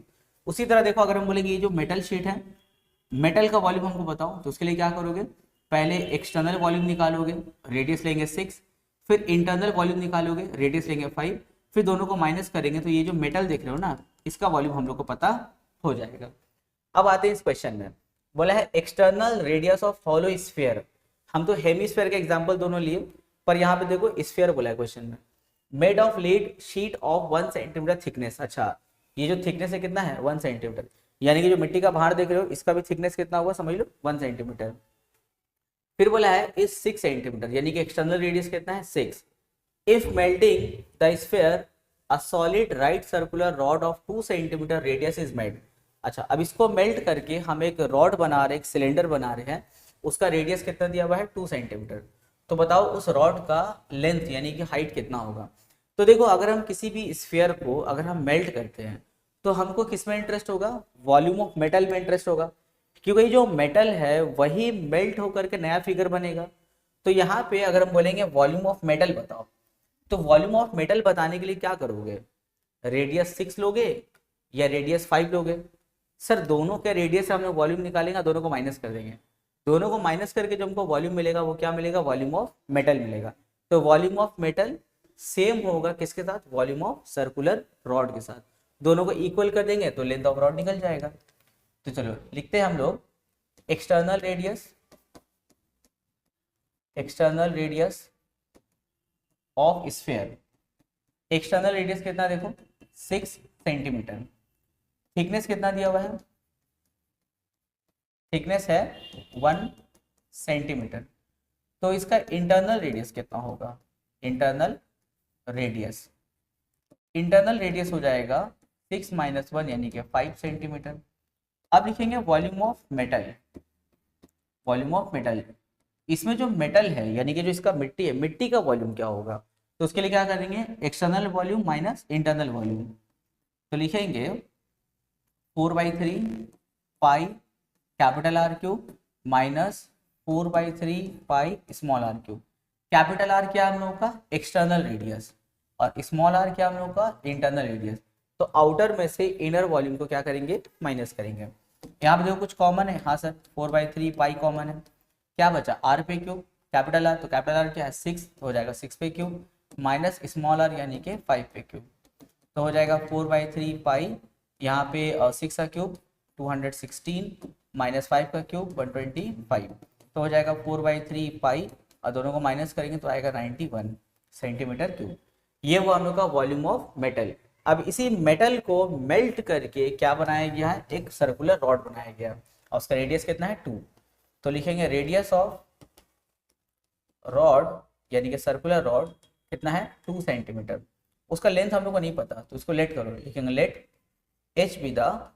उसी तरह देखो अगर हम बोलेंगे ये जो मेटल शीट है, मेटल का वॉल्यूम हमको बताओ, तो उसके लिए क्या करोगे, पहले एक्सटर्नल वॉल्यूम निकालोगे, रेडियस लेंगे 6, फिर इंटरनल वॉल्यूम निकालोगे, रेडियस लेंगे 5, फिर दोनों को माइनस करेंगे, तो ये जो मेटल देख रहे हो ना इसका वॉल्यूम हम लोग को पता हो जाएगा। अब आते हैं इस क्वेश्चन में, बोला है external radius of hollow sphere. हम तो हेमिस्फीयर के एग्जांपल दोनों लिए, पर यहाँ पे देखो स्फीयर बोला है क्वेश्चन में, made of lead sheet of 1 centimetre thickness. अच्छा ये जो थिकनेस है कितना है 1 सेंटीमीटर, यानी कि जो मिट्टी का भांड देख रहे हो इसका भी थिकनेस कितना होगा समझ लो 1 सेंटीमीटर। फिर बोला है इस 6 सेंटीमीटर यानी कि एक्सटर्नल रेडियस कितना है 6। If melting the sphere a solid right circular rod of 2 centimetre radius is made. अच्छा अब इसको मेल्ट करके हम एक रॉड बना रहे, एक सिलेंडर बना रहे हैं, उसका रेडियस कितना दिया हुआ है 2 सेंटीमीटर। तो बताओ उस रॉड का लेंथ यानी कि हाइट कितना होगा। तो देखो अगर हम किसी भी स्फीयर को अगर हम मेल्ट करते हैं तो हमको किस में इंटरेस्ट होगा, वॉल्यूम ऑफ मेटल में इंटरेस्ट होगा, क्योंकि जो मेटल है वही मेल्ट होकर के नया फिगर बनेगा। तो यहाँ पे अगर हम बोलेंगे वॉल्यूम ऑफ मेटल बताओ, तो वॉल्यूम ऑफ मेटल बताने के लिए क्या करोगे, रेडियस 6 लोगे या रेडियस 5 लोगे, सर दोनों के रेडियस से हम लोग वॉल्यूम निकालेंगे, दोनों को माइनस कर देंगे। दोनों को माइनस करके जो हमको वॉल्यूम मिलेगा वो क्या मिलेगा, वॉल्यूम ऑफ मेटल मिलेगा। तो वॉल्यूम ऑफ मेटल सेम होगा किसके साथ, वॉल्यूम ऑफ सर्कुलर रॉड के साथ। दोनों को इक्वल कर देंगे तो लेंथ ऑफ रॉड निकल जाएगा। तो चलो लिखते हैं हम लोग external radius, external radius of sphere. External radius कितना देखो 6 सेंटीमीटर। थिकनेस कितना दिया हुआ है, थिकनेस है 1 सेंटीमीटर। तो इसका इंटरनल रेडियस कितना होगा, इंटरनल रेडियस, इंटरनल रेडियस हो जाएगा 6 - 1 यानी कि 5 सेंटीमीटर। अब लिखेंगे volume of metal, volume of metal. इसमें जो मेटल है यानी कि जो इसका मिट्टी है, मिट्टी का वॉल्यूम क्या होगा, तो उसके लिए क्या करेंगे, external volume minus internal volume. तो लिखेंगे 4/3 pi capital R cube minus 4/3 pi small r cube. Capital R क्या हम लोगों का, एक्सटर्नल रेडियस, और स्मॉल आर क्या हम लोगों का, इंटरनल रेडियस। तो आउटर में से इनर वॉल्यूम को क्या करेंगे, माइनस करेंगे। यहाँ पे देखो कुछ कॉमन है, हाँ सर 4/3 पाई कॉमन है। क्या बचा, आर पे क्यूब, कैपिटल आर, तो कैपिटल आर क्या है 6, तो हो जाएगा 6 पे क्यूब माइनस स्मॉल आर यानी कि 5 पे क्यूब। तो हो जाएगा 4/3 पाई, यहाँ पे 6 का क्यूब 216 माइनस 5 का क्यूब 125। तो हो जाएगा 4/3 पाई, और दोनों को माइनस करेंगे तो आएगा 91 सेंटीमीटर क्यूब। ये वो हम लोग का वॉल्यूम ऑफ मेटल। अब इसी मेटल को मेल्ट करके क्या बनाया गया है, एक सर्कुलर रॉड बनाया गया, और उसका रेडियस कितना है 2। तो लिखेंगे रेडियस ऑफ रॉड यानी कि सर्कुलर रॉड कितना है 2 सेंटीमीटर। उसका लेंथ हम लोग को नहीं पता तो इसको लेट करो, लिखेंगे let h be the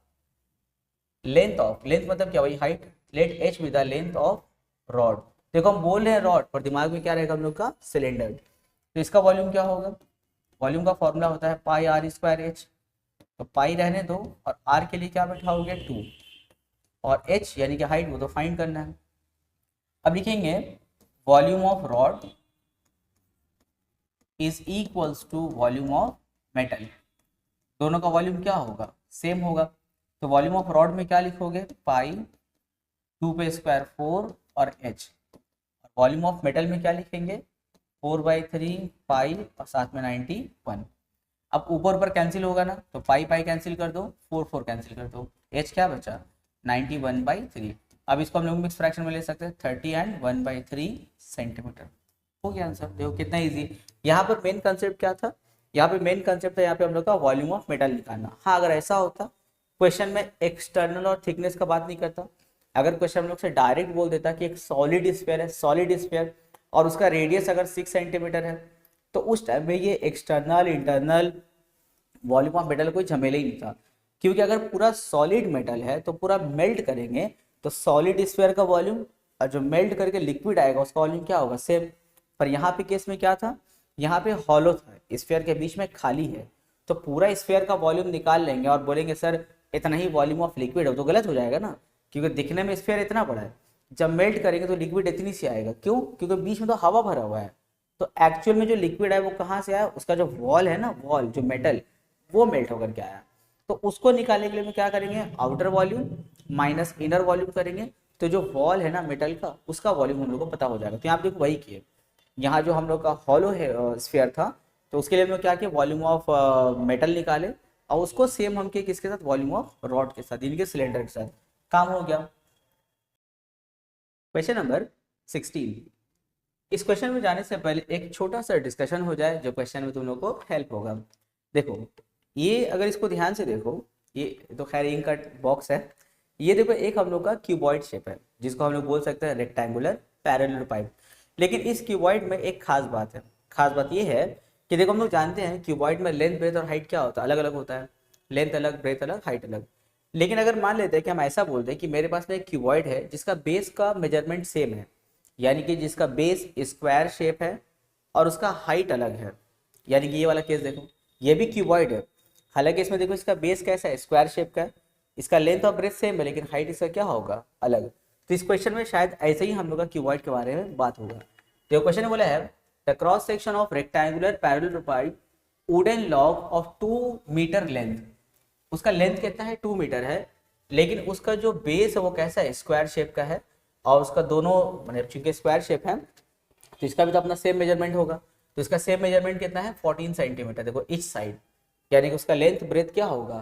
length of, length मतलब क्या वही height, let h be the length of rod. देखो हम बोल रहे हैं रॉड, पर दिमाग में क्या रहेगा हम लोग का, सिलेंडर। तो इसका वॉल्यूम क्या होगा, वॉल्यूम का फॉर्मूला होता है पाई आर स्क्वायर एच। तो पाई रहने दो और आर के लिए क्या बैठाओगे 2, और एच यानी कि हाइट वो तो फाइंड करना है। अब लिखेंगे volume of rod is equals to volume of metal. दोनों का वॉल्यूम क्या होगा, सेम होगा। तो वॉल्यूम ऑफ रॉड में क्या लिखोगे, पाई 2 पे स्क्वायर 4 और h। वॉल्यूम ऑफ मेटल में क्या लिखेंगे 4/3 पाई और साथ में 91। अब ऊपर ऊपर कैंसिल होगा ना, तो पाई पाई कैंसिल कर दो, 4 4 कैंसिल कर दो, h क्या बचा 91/3। अब इसको हम लोग मिक्स फ्रैक्शन में ले सकते हैं 30 एंड 1/3 सेंटीमीटर। हो गया आंसर, देखो कितना इजी। यहाँ पर मेन कंसेप्ट क्या था, यहाँ पे मेन कंसेप्ट है यहाँ पे हम लोग का वॉल्यूम ऑफ मेटल निकालना। हाँ अगर ऐसा होता क्वेश्चन में एक्सटर्नल और थिकनेस का बात नहीं करता, अगर क्वेश्चन हम लोग से डायरेक्ट बोल देता कि एक सॉलिड स्फीयर है, सॉलिड स्फीयर, और उसका रेडियस अगर 6 सेंटीमीटर है, तो उस टाइम में ये external internal volume of metal कोई झमेला ही नहीं था। क्योंकि अगर पूरा सॉलिड मेटल है तो पूरा मेल्ट करेंगे तो सॉलिड स्फीयर का वॉल्यूम और जो मेल्ट करके लिक्विड आएगा उसका वॉल्यूम क्या होगा, सेम। पर यहाँ पे केस में क्या था, यहाँ पे हॉलो था, स्फीयर के बीच में खाली है, तो पूरा स्फीयर का वॉल्यूम निकाल लेंगे और बोलेंगे सर इतना ही वॉल्यूम ऑफ लिक्विड है, तो गलत हो जाएगा ना। क्योंकि दिखने में स्फीयर इतना बड़ा है, जब मेल्ट करेंगे तो लिक्विड इतनी सी आएगा। क्यों, क्योंकि बीच में तो हवा भरा हुआ है। तो एक्चुअल में जो लिक्विड है वो कहाँ से आया, उसका जो वॉल है ना, वॉल जो मेटल, वो मेल्ट होकर के आया। तो उसको निकालने के लिए क्या करेंगे, outer volume minus inner volume करेंगे, तो जो वॉल है ना मेटल का, उसका वॉल्यूम हम लोग को पता हो जाएगा। तो यहाँ पे देखो वही किए, यहाँ जो हम लोग का हॉलो है स्फीयर था, तो उसके लिए हम लोग क्या किया, वॉल्यूम ऑफ मेटल निकाले, और उसको सेम हम किए किसके साथ, वॉल्यूम ऑफ रॉड के साथ, इनके सिलेंडर के साथ। काम हो गया। Question number 16। इस क्वेश्चन में जाने से पहले एक छोटा सा डिस्कशन हो जाए जो क्वेश्चन में तुम लोग को हेल्प होगा। देखो ये अगर इसको ध्यान से देखो, ये तो खैर इंक का बॉक्स है, ये देखो एक हम लोग का क्यूबॉइड शेप है जिसको हम लोग बोल सकते हैं रेक्टेंगुलर पैरेलल पाइप। लेकिन इस क्यूबॉइड में एक खास बात है, खास बात ये है कि देखो हम लोग जानते हैं क्यूबॉइड में लेंथ ब्रेथ और हाइट क्या होता है, अलग अलग होता है, लेंथ अलग, ब्रेथ अलग, हाइट अलग। लेकिन अगर मान लेते हैं कि हम ऐसा बोलते हैं कि मेरे पास में एक क्यूबॉइड है जिसका बेस का मेजरमेंट सेम है, यानी कि जिसका बेस स्क्वायर शेप है और उसका हाइट अलग है, यानी कि ये वाला केस देखो, ये भी क्यूबॉइड है, हालांकि इसमें देखो इसका बेस कैसा है, स्क्वायर शेप का है, इसका लेंथ और ब्रेथ सेम है, लेकिन हाइट इसका क्या होगा, अलग। तो इस क्वेश्चन में शायद ऐसे ही हम लोग का क्यूबॉइड के बारे में बात होगा। तो क्वेश्चन में बोला है the cross section of rectangular parallel pipe wooden log of 2 metre length. उसका लेंथ कितना है, 2 मीटर है, लेकिन उसका जो बेस है वो कैसा है, स्क्वायर शेप का है, और उसका दोनों मतलब चूंकि स्क्वायर शेप है तो इसका भी तो अपना सेम मेजरमेंट होगा। तो इसका सेम मेजरमेंट कितना है, 14 सेंटीमीटर। देखो इच साइड, यानी कि उसका लेंथ ब्रेथ क्या होगा,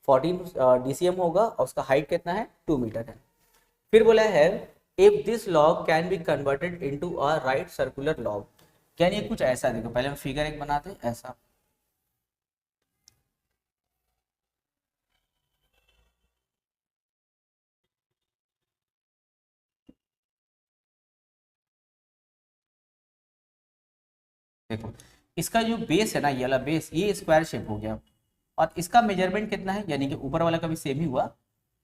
14 DCM होगा, और उसका हाइट कितना है, 2 मीटर है। फिर बोला है if this log can be converted into a right circular log, यानी कुछ ऐसा। देखो पहले हम फिगर एक बनाते हैं ऐसा। देखो इसका जो बेस है ना, ये वाला बेस, ये स्क्वायर शेप हो गया, और इसका मेजरमेंट कितना है, यानी कि ऊपर वाला का भी सेम ही हुआ।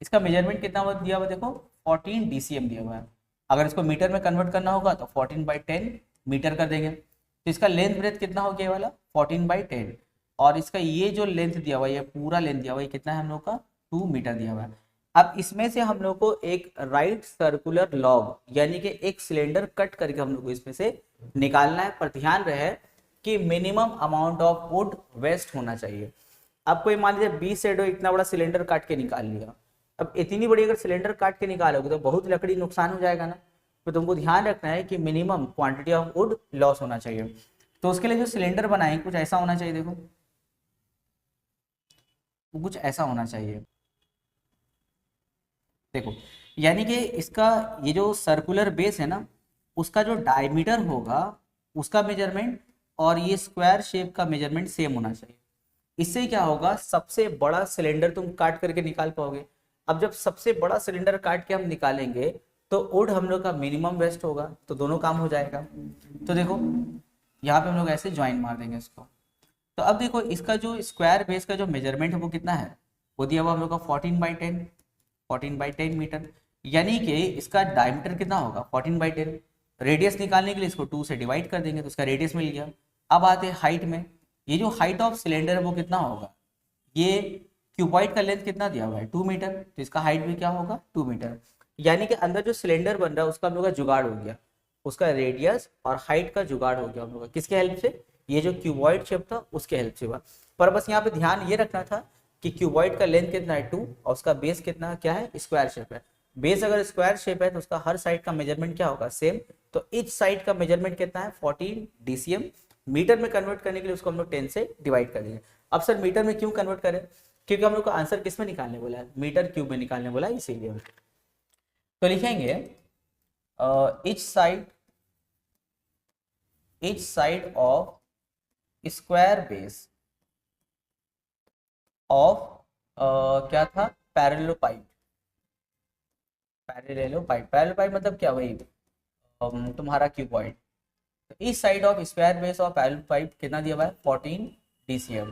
इसका मेजरमेंट कितना दिया हुआ, देखो 14 DCM दिया हुआ है। अगर इसको मीटर में कन्वर्ट करना होगा तो 14/10 मीटर कर देंगे। तो इसका लेंथ ब्रेथ कितना हो गया, ये वाला 14/10, और इसका ये जो लेंथ दिया हुआ है, ये पूरा लेंथ दिया हुआ है, कितना है हम लोग का, 2 मीटर दिया हुआ है। अब इसमें से हम लोग को एक राइट सर्कुलर लॉग यानी कि एक सिलेंडर कट करके हम लोग को इसमें से निकालना है, पर ध्यान रहे कि minimum amount of wood waste होना चाहिए। अब कोई मान लीजिए 20 से इतना बड़ा सिलेंडर काट के निकाल लिया, अब इतनी बड़ी अगर सिलेंडर काट के निकालोगे तो बहुत लकड़ी नुकसान हो जाएगा ना। तो तुमको ध्यान रखना है कि minimum quantity of would loss होना चाहिए। तो उसके लिए जो सिलेंडर बनाए कुछ ऐसा होना चाहिए, देखो कुछ ऐसा होना चाहिए। देखो यानी कि इसका ये जो सर्कुलर बेस है ना, उसका जो डायमीटर होगा उसका मेजरमेंट और ये स्क्वायर शेप का मेजरमेंट सेम होना चाहिए। इससे क्या होगा, सबसे बड़ा सिलेंडर तुम काट करके निकाल पाओगे। अब जब सबसे बड़ा सिलेंडर काट के हम निकालेंगे तो वुड हम लोग का मिनिमम वेस्ट होगा, तो दोनों काम हो जाएगा। तो देखो यहाँ पे हम लोग ऐसे ज्वाइन मार देंगे इसको। तो अब देखो इसका जो स्क्वायर बेस का जो मेजरमेंट है वो कितना है, वो दिया हुआ हम लोग का 14/10 मीटर, यानी कि इसका डायमीटर कितना होगा 14/10। रेडियस निकालने के लिए इसको 2 से डिवाइड कर देंगे तो इसका रेडियस मिल गया। अब आते हैं हाइट में, ये जो हाइट ऑफ सिलेंडर है वो कितना होगा, ये क्यूबॉइड का लेंथ कितना दिया हुआ है 2 मीटर, तो इसका हाइट भी क्या होगा 2 मीटर। यानी कि अंदर जो सिलेंडर बन रहा है उसका हम लोग का जुगाड़ हो गया, उसका रेडियस और हाइट का जुगाड़ हो गया हम लोग का, किसके हेल्प से, ये जो क्यूबॉइड शेप था उसके हेल्प से हुआ। पर बस यहाँ पे ध्यान ये रखना था कि क्यूबॉइड का लेंथ कितना है 2 और उसका बेस कितना क्या है, स्क्वायर शेप है। बेस अगर स्क्वायर शेप है तो उसका हर साइड का मेजरमेंट क्या होगा, सेम। तो इच साइड का मेजरमेंट कितना है 14 DCM। मीटर में कन्वर्ट करने के लिए उसको हम लोग 10 से डिवाइड कर देंगे। अब सर मीटर में क्यों कन्वर्ट करें, क्योंकि हम लोग का आंसर किस में निकालने बोला है, मीटर क्यूब में निकालने बोला है, इसीलिए। तो लिखेंगे etch side of square base of क्या था, पैरेललोपाइड। पैरेललोपाइड मतलब क्या, वही तुम्हारा क्यूबॉइड। तो इस side of square base of parallelepiped कितना दिया हुआ है 14 DCM।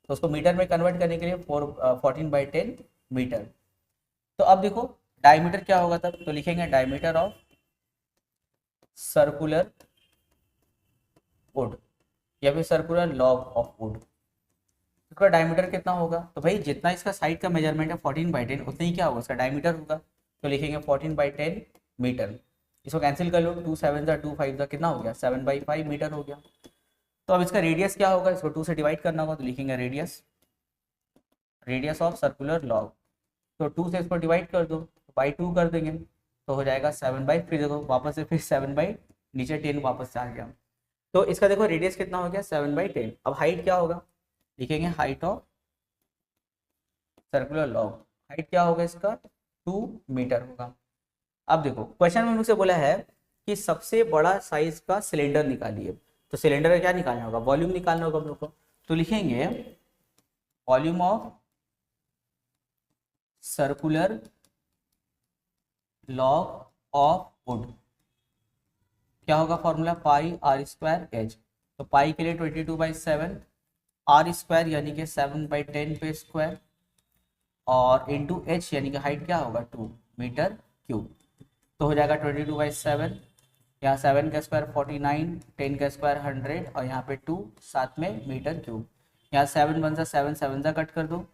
तो उसको मीटर में कन्वर्ट करने के लिए 14/10 मीटर। तो अब देखो डायमीटर क्या होगा तब, तो लिखेंगे डायमीटर ऑफ सर्कुलर वुड या फिर सर्कुलर लॉग ऑफ वुड। इसका डायमीटर कितना होगा, तो भाई जितना इसका साइड का मेजरमेंट है 14/10 उतना ही क्या होगा इसका डायमीटर होगा। तो लिखेंगे 14/10 मीटर। इसको कैंसिल कर लो, 2 7 2 5 कितना हो गया 7/5 मीटर हो गया। तो अब इसका रेडियस क्या होगा, इसको 2 से डिवाइड करना होगा, तो लिखेंगे रेडियस ऑफ सर्कुलर लॉग। तो 2 से इसको डिवाइड कर दो, बाई 2 कर देंगे तो हो जाएगा 7/, फिर देखो वापस से फिर 7/, नीचे 10 वापस से आ गया। तो इसका देखो रेडियस कितना हो गया 7/10। अब हाइट क्या होगा, लिखेंगे height of circular log. Height क्या होगा इसका 2 मीटर होगा। अब देखो क्वेश्चन में मुझसे बोला है कि सबसे बड़ा साइज का सिलेंडर निकालिए। तो सिलेंडर का क्या निकालना होगा, वॉल्यूम निकालना होगा हम लोग को। तो लिखेंगे volume of circular log of would, क्या होगा फॉर्मूला πr²h। तो पाई के लिए 22/7, आर स्क्वायर यानी कि 7/10 पे स्क्वायर, और इंटू एच यानी कि हाइट क्या होगा 2 मीटर क्यूब। तो हो जाएगा 22/7, यहाँ 7 का स्क्वायर 49, 10 का स्क्वायर 100 और यहाँ पे 2 साथ में मीटर क्यूब। यहाँ 7 1 सा 7 7 सा कट कर दो।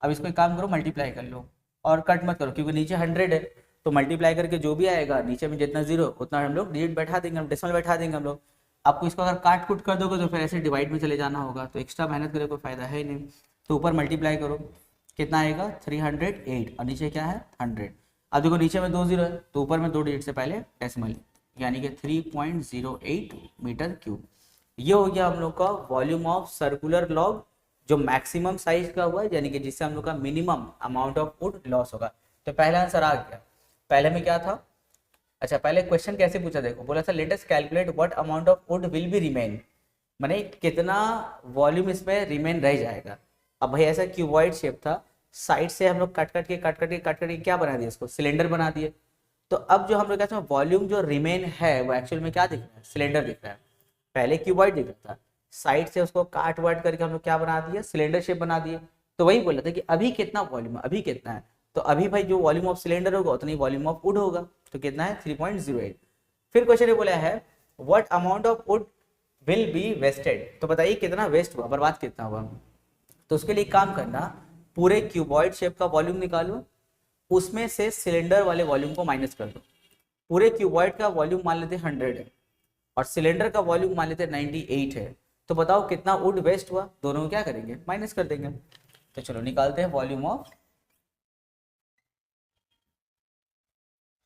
अब इसको एक काम करो मल्टीप्लाई कर लो, और कट मत करो क्योंकि नीचे 100 है, तो मल्टीप्लाई करके जो भी आएगा नीचे में जितना जीरो उतना हम लोग डिजिट बैठा देंगे, हम डेसिमल बैठा देंगे हम लोग। आपको इसको अगर काट कुट कर दोगे तो फिर ऐसे डिवाइड में चले जाना होगा, तो एक्स्ट्रा मेहनत करे कोई फायदा है नहीं। तो ऊपर मल्टीप्लाई करो, कितना आएगा 308 और नीचे क्या है 100। अब देखो नीचे में 2 जीरो है तो ऊपर में 2 डिजिट से पहले डेसिमल, यानी कि 3.08 मीटर क्यूब। ये हो गया हम लोग का वॉल्यूम ऑफ सर्कुलर लॉग जो मैक्सिमम साइज का हुआ है, यानी कि जिससे हम लोग का minimum amount of would loss होगा। तो पहला आंसर आ गया। पहले में क्या था, अच्छा पहले क्वेश्चन कैसे पूछा देखो, बोला था let us calculate what amount of wood will be remain, माने कितना वॉल्यूम इसमें रिमेन रह जाएगा। अब भाई ऐसा क्यूबॉइड शेप था, साइड से हम लोग कट करके क्या बना दिए, इसको सिलेंडर बना दिए। तो अब जो हम लोग कहते हैं वॉल्यूम जो रिमेन है वो एक्चुअल में क्या दिख रहा है, सिलेंडर दिख रहा है। पहले क्यूबॉइड दिख रहा था, साइड से उसको काट वाट करके हम लोग क्या बना दिया, सिलेंडर शेप बना दिए। तो वही बोला था कि अभी कितना वॉल्यूम है, अभी कितना है, तो अभी भाई जो वॉल्यूम ऑफ सिलेंडर होगा उतनी वॉल्यूम ऑफ वुड होगा। तो कितना है 3.08। फिर क्वेश्चन ये बोला है what amount of wood will be wasted, तो बताइए कितना वेस्ट हुआ, बर्बाद कितना हुआ। तो उसके लिए काम करना, पूरे क्यूबॉइड शेप का वॉल्यूम निकालो, उसमें से सिलेंडर वाले वॉल्यूम को माइनस कर दो। पूरे क्यूबॉइड का वॉल्यूम मान लेते 100 है और सिलेंडर का वॉल्यूम मान लेते 98 है। तो बताओ कितना वुड वेस्ट हुआ, दोनों को क्या करेंगे माइनस कर देंगे। तो चलो निकालते हैं वॉल्यूम ऑफ,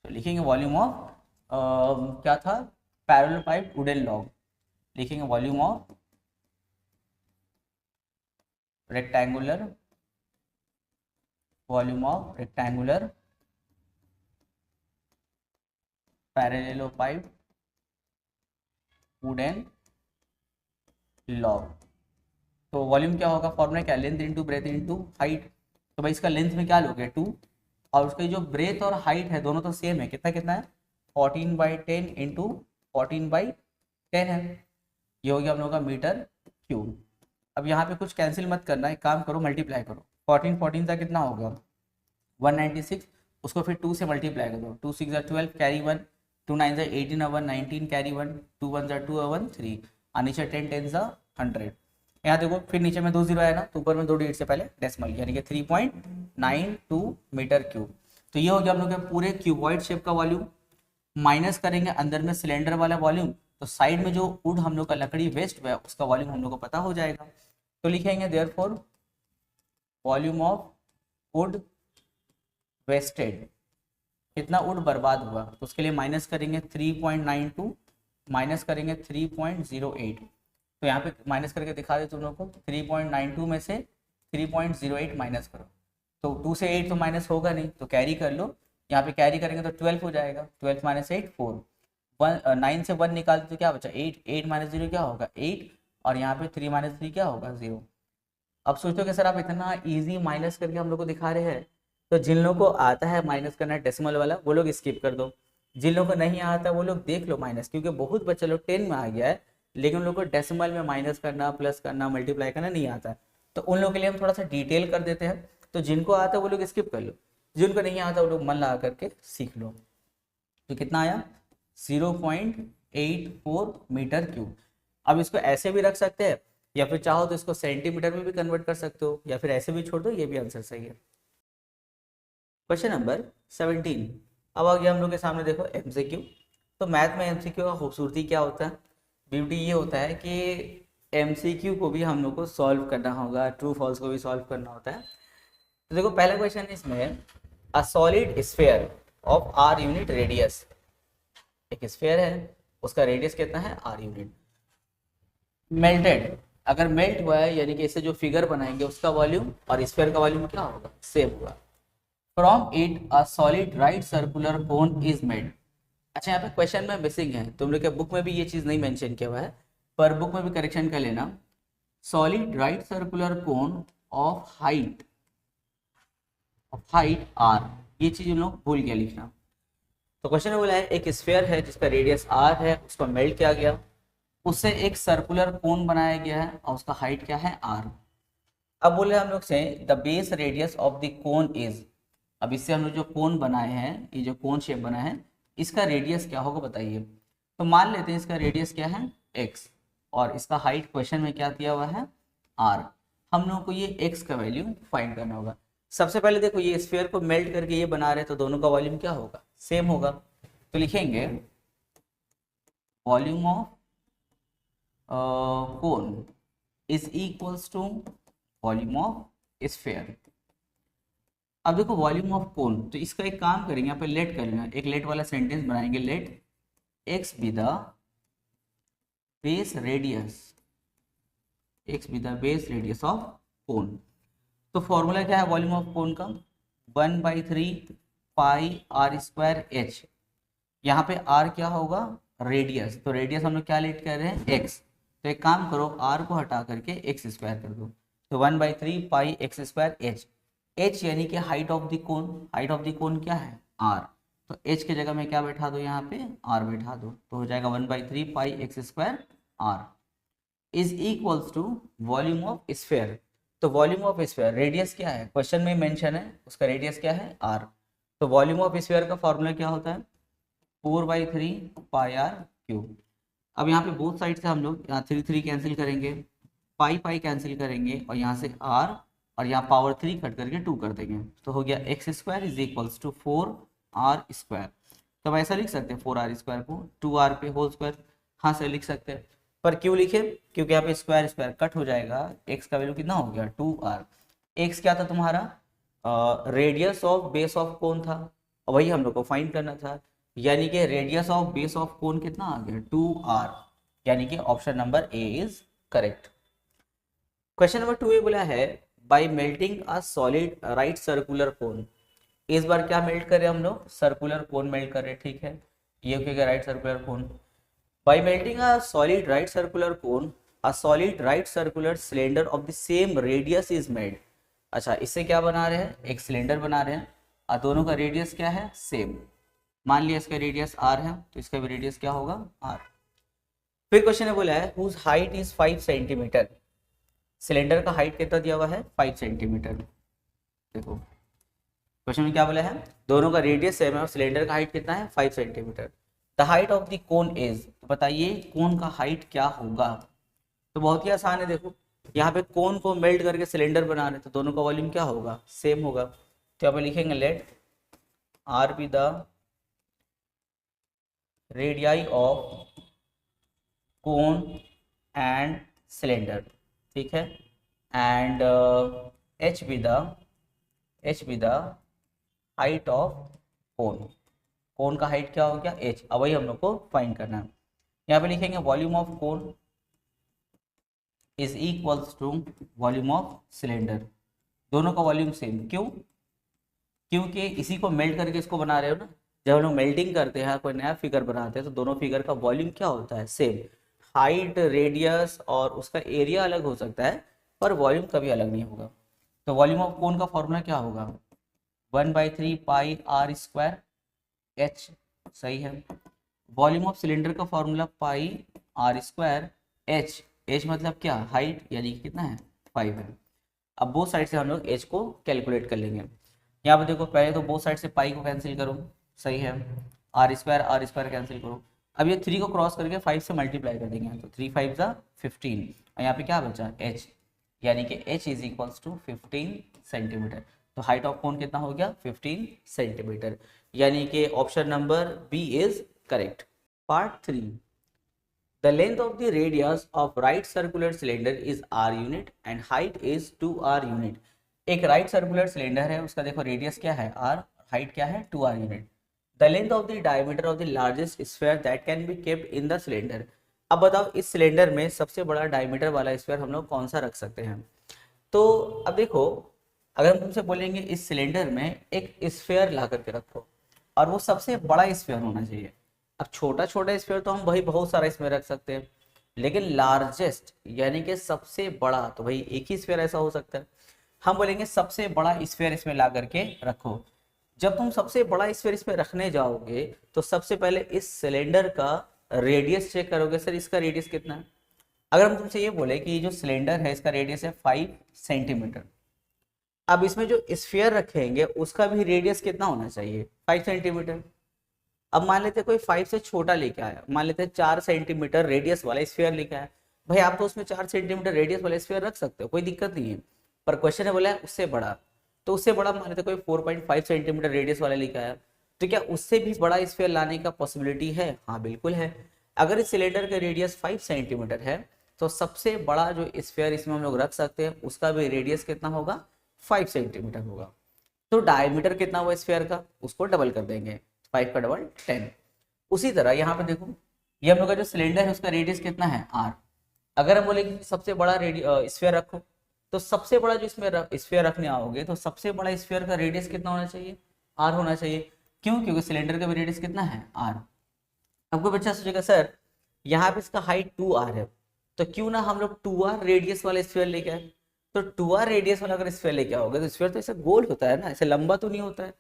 तो लिखेंगे वॉल्यूम ऑफ क्या था, पैरेलल पाइप वुडन लॉग, लिखेंगे volume of rectangular, volume of rectangular parallelepiped wooden log. तो वॉल्यूम क्या होगा, फॉर्मूला क्या, length into breadth into height. तो भाई इसका लेंथ में क्या लोगे 2, और उसकी जो ब्रेथ और हाइट है दोनों तो सेम है, कितना कितना है 14/10 इंटू 14/10 है। ये हो गया हम लोग का मीटर क्यूब। अब यहाँ पे कुछ कैंसिल मत करना, एक काम करो मल्टीप्लाई करो, 14 का कितना होगा 196, उसको फिर 2 से मल्टीप्लाई कर दो, 2 6 12 कैरी 1, 2 9 18 1 19 कैरी 1, 2 1 2 1 3 और नीचे 10 10 100। यहाँ देखो फिर नीचे में 2 जीरो आया ना, तो ऊपर में 2 डिजिट से पहले डेसिमल, यानी कि 3.92 मीटर क्यूब। तो ये हो गया हम लोग के पूरे क्यूबॉइड शेप का वॉल्यूम। माइनस करेंगे अंदर में सिलेंडर वाला वॉल्यूम, तो साइड में जो वुड हम लोग का लकड़ी वेस्ट हुआ है उसका वॉल्यूम हम लोग को पता हो जाएगा। तो लिखेंगे therefore volume of wood wasted, कितना वुड बर्बाद हुआ, तो उसके लिए माइनस करेंगे 3.92 माइनस करेंगे 3.08। तो यहाँ पे माइनस करके दिखा दे तुम लोग को, 3.92 में से 3.08 माइनस करो, तो 2 से 8 तो माइनस होगा नहीं, तो कैरी कर लो, यहाँ पे कैरी करेंगे तो 12 हो जाएगा, 12 माइनस 8 4, 9 से 1 निकालते तो क्या बचा 8, 8 माइनस 0 क्या होगा 8, और यहाँ पे 3 माइनस 3 क्या होगा 0। अब सोचो कि सर आप इतना इजी माइनस करके हम लोग को दिखा रहे हैं, तो जिन लोगों को आता है माइनस करना डेसिमल वाला वो लोग स्किप कर दो, जिन लोगों को नहीं आता वो लोग देख लो माइनस, क्योंकि बहुत बच्चे लोग 10 में आ गया है लेकिन उन लोग को डेसिमल में माइनस करना प्लस करना मल्टीप्लाई करना नहीं आता है। तो उन लोगों के लिए हम थोड़ा सा डिटेल कर देते हैं, तो जिनको आता है वो लोग स्किप कर लो, जिनको नहीं आता वो लोग मन लगा करके सीख लो। तो कितना आया 0.84 मीटर क्यूब। अब इसको ऐसे भी रख सकते हैं या फिर चाहो तो इसको सेंटीमीटर में भी कन्वर्ट कर सकते हो, या फिर ऐसे भी छोड़ दो, ये भी आंसर सही है। क्वेश्चन नंबर 17 अब आ गया हम लोग के सामने, देखो एमसीक्यू। तो मैथ में एमसीक्यू का खूबसूरती क्या होता है, ब्यूटी ये होता है कि एमसीक्यू को भी हम लोग को सॉल्व करना होगा, ट्रू फॉल्स को भी सॉल्व करना होता है। तो देखो पहला क्वेश्चन इसमें है a solid sphere of r unit radius, एक स्फीयर है उसका रेडियस कितना है आर यूनिट, मेल्टेड, अगर मेल्ट हुआ है यानी कि इससे जो फिगर बनाएंगे उसका वॉल्यूम और स्फीयर का वॉल्यूम क्या होगा सेम होगा। From it a solid right circular cone is made. अच्छा यहाँ पे क्वेश्चन में मिसिंग है, तुम लोग के बुक में भी ये चीज़ नहीं मेंशन किया हुआ है, पर बुक में भी करेक्शन कर लेना। Solid right circular cone of height r, ये चीज उन लोग भूल गया लिखना। तो क्वेश्चन में बोला है एक स्फीयर है जिसका रेडियस आर है, उसको मेल्ट किया गया, उससे एक सर्कुलर कोन बनाया गया है और उसका हाइट क्या है आर। अब बोले हम लोग से the base radius of the cone is, अब इससे हम लोग जो कोन बनाए हैं, ये जो कोन शेप बना है इसका रेडियस क्या होगा बताइए। तो मान लेते हैं इसका रेडियस क्या है एक्स और इसका हाइट क्वेश्चन में क्या दिया हुआ है आर। हम लोग को ये एक्स का वैल्यू फाइंड करना होगा। सबसे पहले देखो ये स्फीयर को मेल्ट करके ये बना रहे हैं तो दोनों का वॉल्यूम क्या होगा सेम होगा, तो लिखेंगे volume of cone is equals to volume of sphere. अब देखो वॉल्यूम ऑफ कोन, तो इसका एक काम करेंगे, यहाँ पे लेट करेंगे, एक लेट वाला सेंटेंस बनाएंगे, let x be the base radius, x be the base radius of cone. तो फॉर्मूला क्या है वॉल्यूम ऑफ कोन का, 1/3 पाई आर स्क्वायर एच। यहाँ पे आर क्या होगा, रेडियस, तो रेडियस हम लोग क्या लेट कर रहे हैं, एक्स। तो एक काम करो, आर को हटा करके एक्स स्क्वायर कर दो, तो 1/3 pi x square h. H यानी कि height of the cone, height of the कोन क्या है, आर। तो एच के जगह में क्या बैठा दो, यहाँ पे आर बैठा दो, तो हो जाएगा 1/3 pi x square r is equals to volume of sphere. तो वॉल्यूम ऑफ स्फेयर, रेडियस क्या है, क्वेश्चन में मेंशन है, उसका रेडियस क्या है, आर। तो वॉल्यूम ऑफ स्फेयर का फॉर्मूला क्या होता है, 4/3 पाई आर क्यूब। अब यहाँ पे बोथ साइड से हम लोग यहाँ 3 कैंसिल करेंगे, पाई पाई कैंसिल करेंगे, और यहाँ से आर और यहाँ पावर 3 कट करके 2 कर देंगे, तो हो गया x square is equals to 4r square. तो हम ऐसा लिख सकते हैं 4r स्क्वायर को 2r पे होल स्क्वायर, हाँ से लिख सकते हैं। पर क्यों लिखे, क्योंकि यहाँ पे स्क्वायर स्क्वायर कट हो जाएगा, x का वैल्यू कितना हो गया 2r। x क्या था तुम्हारा, radius of base of cone था, और वही हम लोग को फाइंड करना था, यानी कि radius of base of cone कितना आ गया 2r, यानी कि option number A is correct. Question number 2 बोला है बाय मेल्टिंग अ सॉलिड राइट सर्कुलर कोन। इस बार क्या मेल्ट कर रहे हैं हम लोग, सर्कुलर कोन मेल्ट कर रहे हैं, ठीक है, ये हो गया right circular cone. By melting a solid right circular cone, a solid right circular cylinder of the same radius is made। अच्छा, इससे क्या बना रहे हैं, एक सिलेंडर बना रहे हैं, और दोनों का रेडियस क्या है, सेम। मान लिया इसका रेडियस r है, तो इसका भी रेडियस क्या होगा, r। फिर क्वेश्चन है बोला है whose height is 5 centimetre. Cylinder का हाइट कितना दिया हुआ है, 5 सेंटीमीटर। देखो क्वेश्चन में क्या बोला है, दोनों का रेडियस सेम है और सिलेंडर का हाइट कितना है, 5 centimetre. The height of the cone is, बताइए कोन का हाइट क्या होगा। तो बहुत ही आसान है, देखो यहाँ पे कोन को मेल्ट करके सिलेंडर बना रहे, तो दोनों का वॉल्यूम क्या होगा, सेम होगा। तो यहाँ पे लिखेंगे let r be the radii of cone and cylinder, ठीक है, and h be the height of cone. Cone का हाइट क्या हो गया, h। अब वही हम लोग को फाइंड करना है। यहाँ पे लिखेंगे volume of cone is equals to volume of cylinder. दोनों का वॉल्यूम सेम, क्यों, क्योंकि इसी को मेल्ट करके इसको बना रहे हो ना। जब हम लोग मेल्टिंग करते हैं, कोई नया फिगर बनाते हैं, तो दोनों फिगर का वॉल्यूम क्या होता है, सेम। हाइट, रेडियस और उसका एरिया अलग हो सकता है, पर वॉल्यूम कभी अलग नहीं होगा। तो वॉल्यूम ऑफ कोन का फॉर्मूला क्या होगा, 1/3 पाई आर स्क्वायर एच, सही है। वॉल्यूम ऑफ सिलेंडर का formula pi r square h, h मतलब क्या, हाइट, यानी कि कितना है, 5 है। अब बोथ साइड से हम लोग एच को कैलकुलेट कर लेंगे। यहाँ पे देखो पहले तो बोथ साइड से पाई को कैंसिल करो, सही है, आर स्क्वायर कैंसिल करो। अब ये 3 को क्रॉस करके 5 से मल्टीप्लाई कर देंगे, तो 3 5 ज़ा 15, और यहाँ पे क्या बचा, एच, यानी कि h is equals to 15 centimetre. तो हाइट ऑफ कोन कितना हो गया, 15 सेंटीमीटर, यानी कि option number B is correct. Part 3, the length of the radius of right circular cylinder is r unit and height is 2r unit. एक right circular cylinder है, उसका देखो रेडियस क्या है r, हाइट क्या है 2r unit. The length of the diameter of the largest sphere that can be kept in the cylinder. अब बताओ इस सिलेंडर में सबसे बड़ा डायमीटर वाला स्फीयर हम लोग कौन सा रख सकते हैं। तो अब देखो अगर हम तुमसे बोलेंगे इस सिलेंडर में एक स्फीयर ला करके रखो, और वो सबसे बड़ा स्फीयर होना चाहिए। अब छोटा छोटा स्फीयर तो हम वही बहुत सारा इसमें रख सकते हैं, लेकिन लार्जेस्ट यानी कि सबसे बड़ा, तो भाई एक ही स्फीयर ऐसा हो सकता है। हम बोलेंगे सबसे बड़ा स्फीयर इसमें ला करके रखो। जब तुम सबसे बड़ा स्फीयर इसमें रखने जाओगे, तो सबसे पहले इस सिलेंडर का रेडियस चेक करोगे, सर इसका रेडियस कितना है। अगर हम तुमसे ये बोले कि जो सिलेंडर है इसका रेडियस है 5 सेंटीमीटर, अब इसमें जो स्फीयर रखेंगे उसका भी रेडियस कितना होना चाहिए, 5 सेंटीमीटर। अब मान लेते कोई 5 से छोटा लेके आया, मान लेते 4 सेंटीमीटर रेडियस वाला स्फीयर लेके आया, भाई आप तो उसमें 4 सेंटीमीटर रेडियस वाला स्फीयर रख सकते हो, कोई दिक्कत नहीं है। पर क्वेश्चन है बोला है उससे बड़ा, तो उससे बड़ा मान लेते कोई 4.5 सेंटीमीटर रेडियस वाला लेके आया, तो क्या उससे भी बड़ा स्फीयर लाने का पॉसिबिलिटी है, हाँ बिल्कुल है। अगर इस सिलेंडर का रेडियस 5 सेंटीमीटर है, तो सबसे बड़ा जो स्फीयर इसमें हम लोग रख सकते हैं उसका भी रेडियस कितना होगा, 5 सेंटीमीटर होगा। तो डायमीटर कितना हुआ स्फीयर का, उसको डबल कर देंगे, 5 का डबल 10। उसी तरह यहाँ पे देखो, ये हम लोग का जो सिलेंडर है उसका रेडियस कितना है r। अगर हम बोले कि सबसे बड़ा स्फीयर रखो, तो सबसे बड़ा जो इसमें स्फीयर रखने आओगे तो सबसे बड़ा स्फीयर का रेडियस कितना होना चाहिए, r होना चाहिए। क्यों, क्योंकि सिलेंडर का भी रेडियस कितना है r। अब कोई बच्चा सोचेगा सर यहाँ पे इसका हाइट 2r है, तो क्यों ना हम लोग 2r रेडियस वाला स्फीयर लेके आए। तो 2r रेडियस वाला अगर स्फीयर लेके आओगे तो स्फीयर तो ऐसे गोल होता है ना, ऐसे लंबा तो नहीं होता है।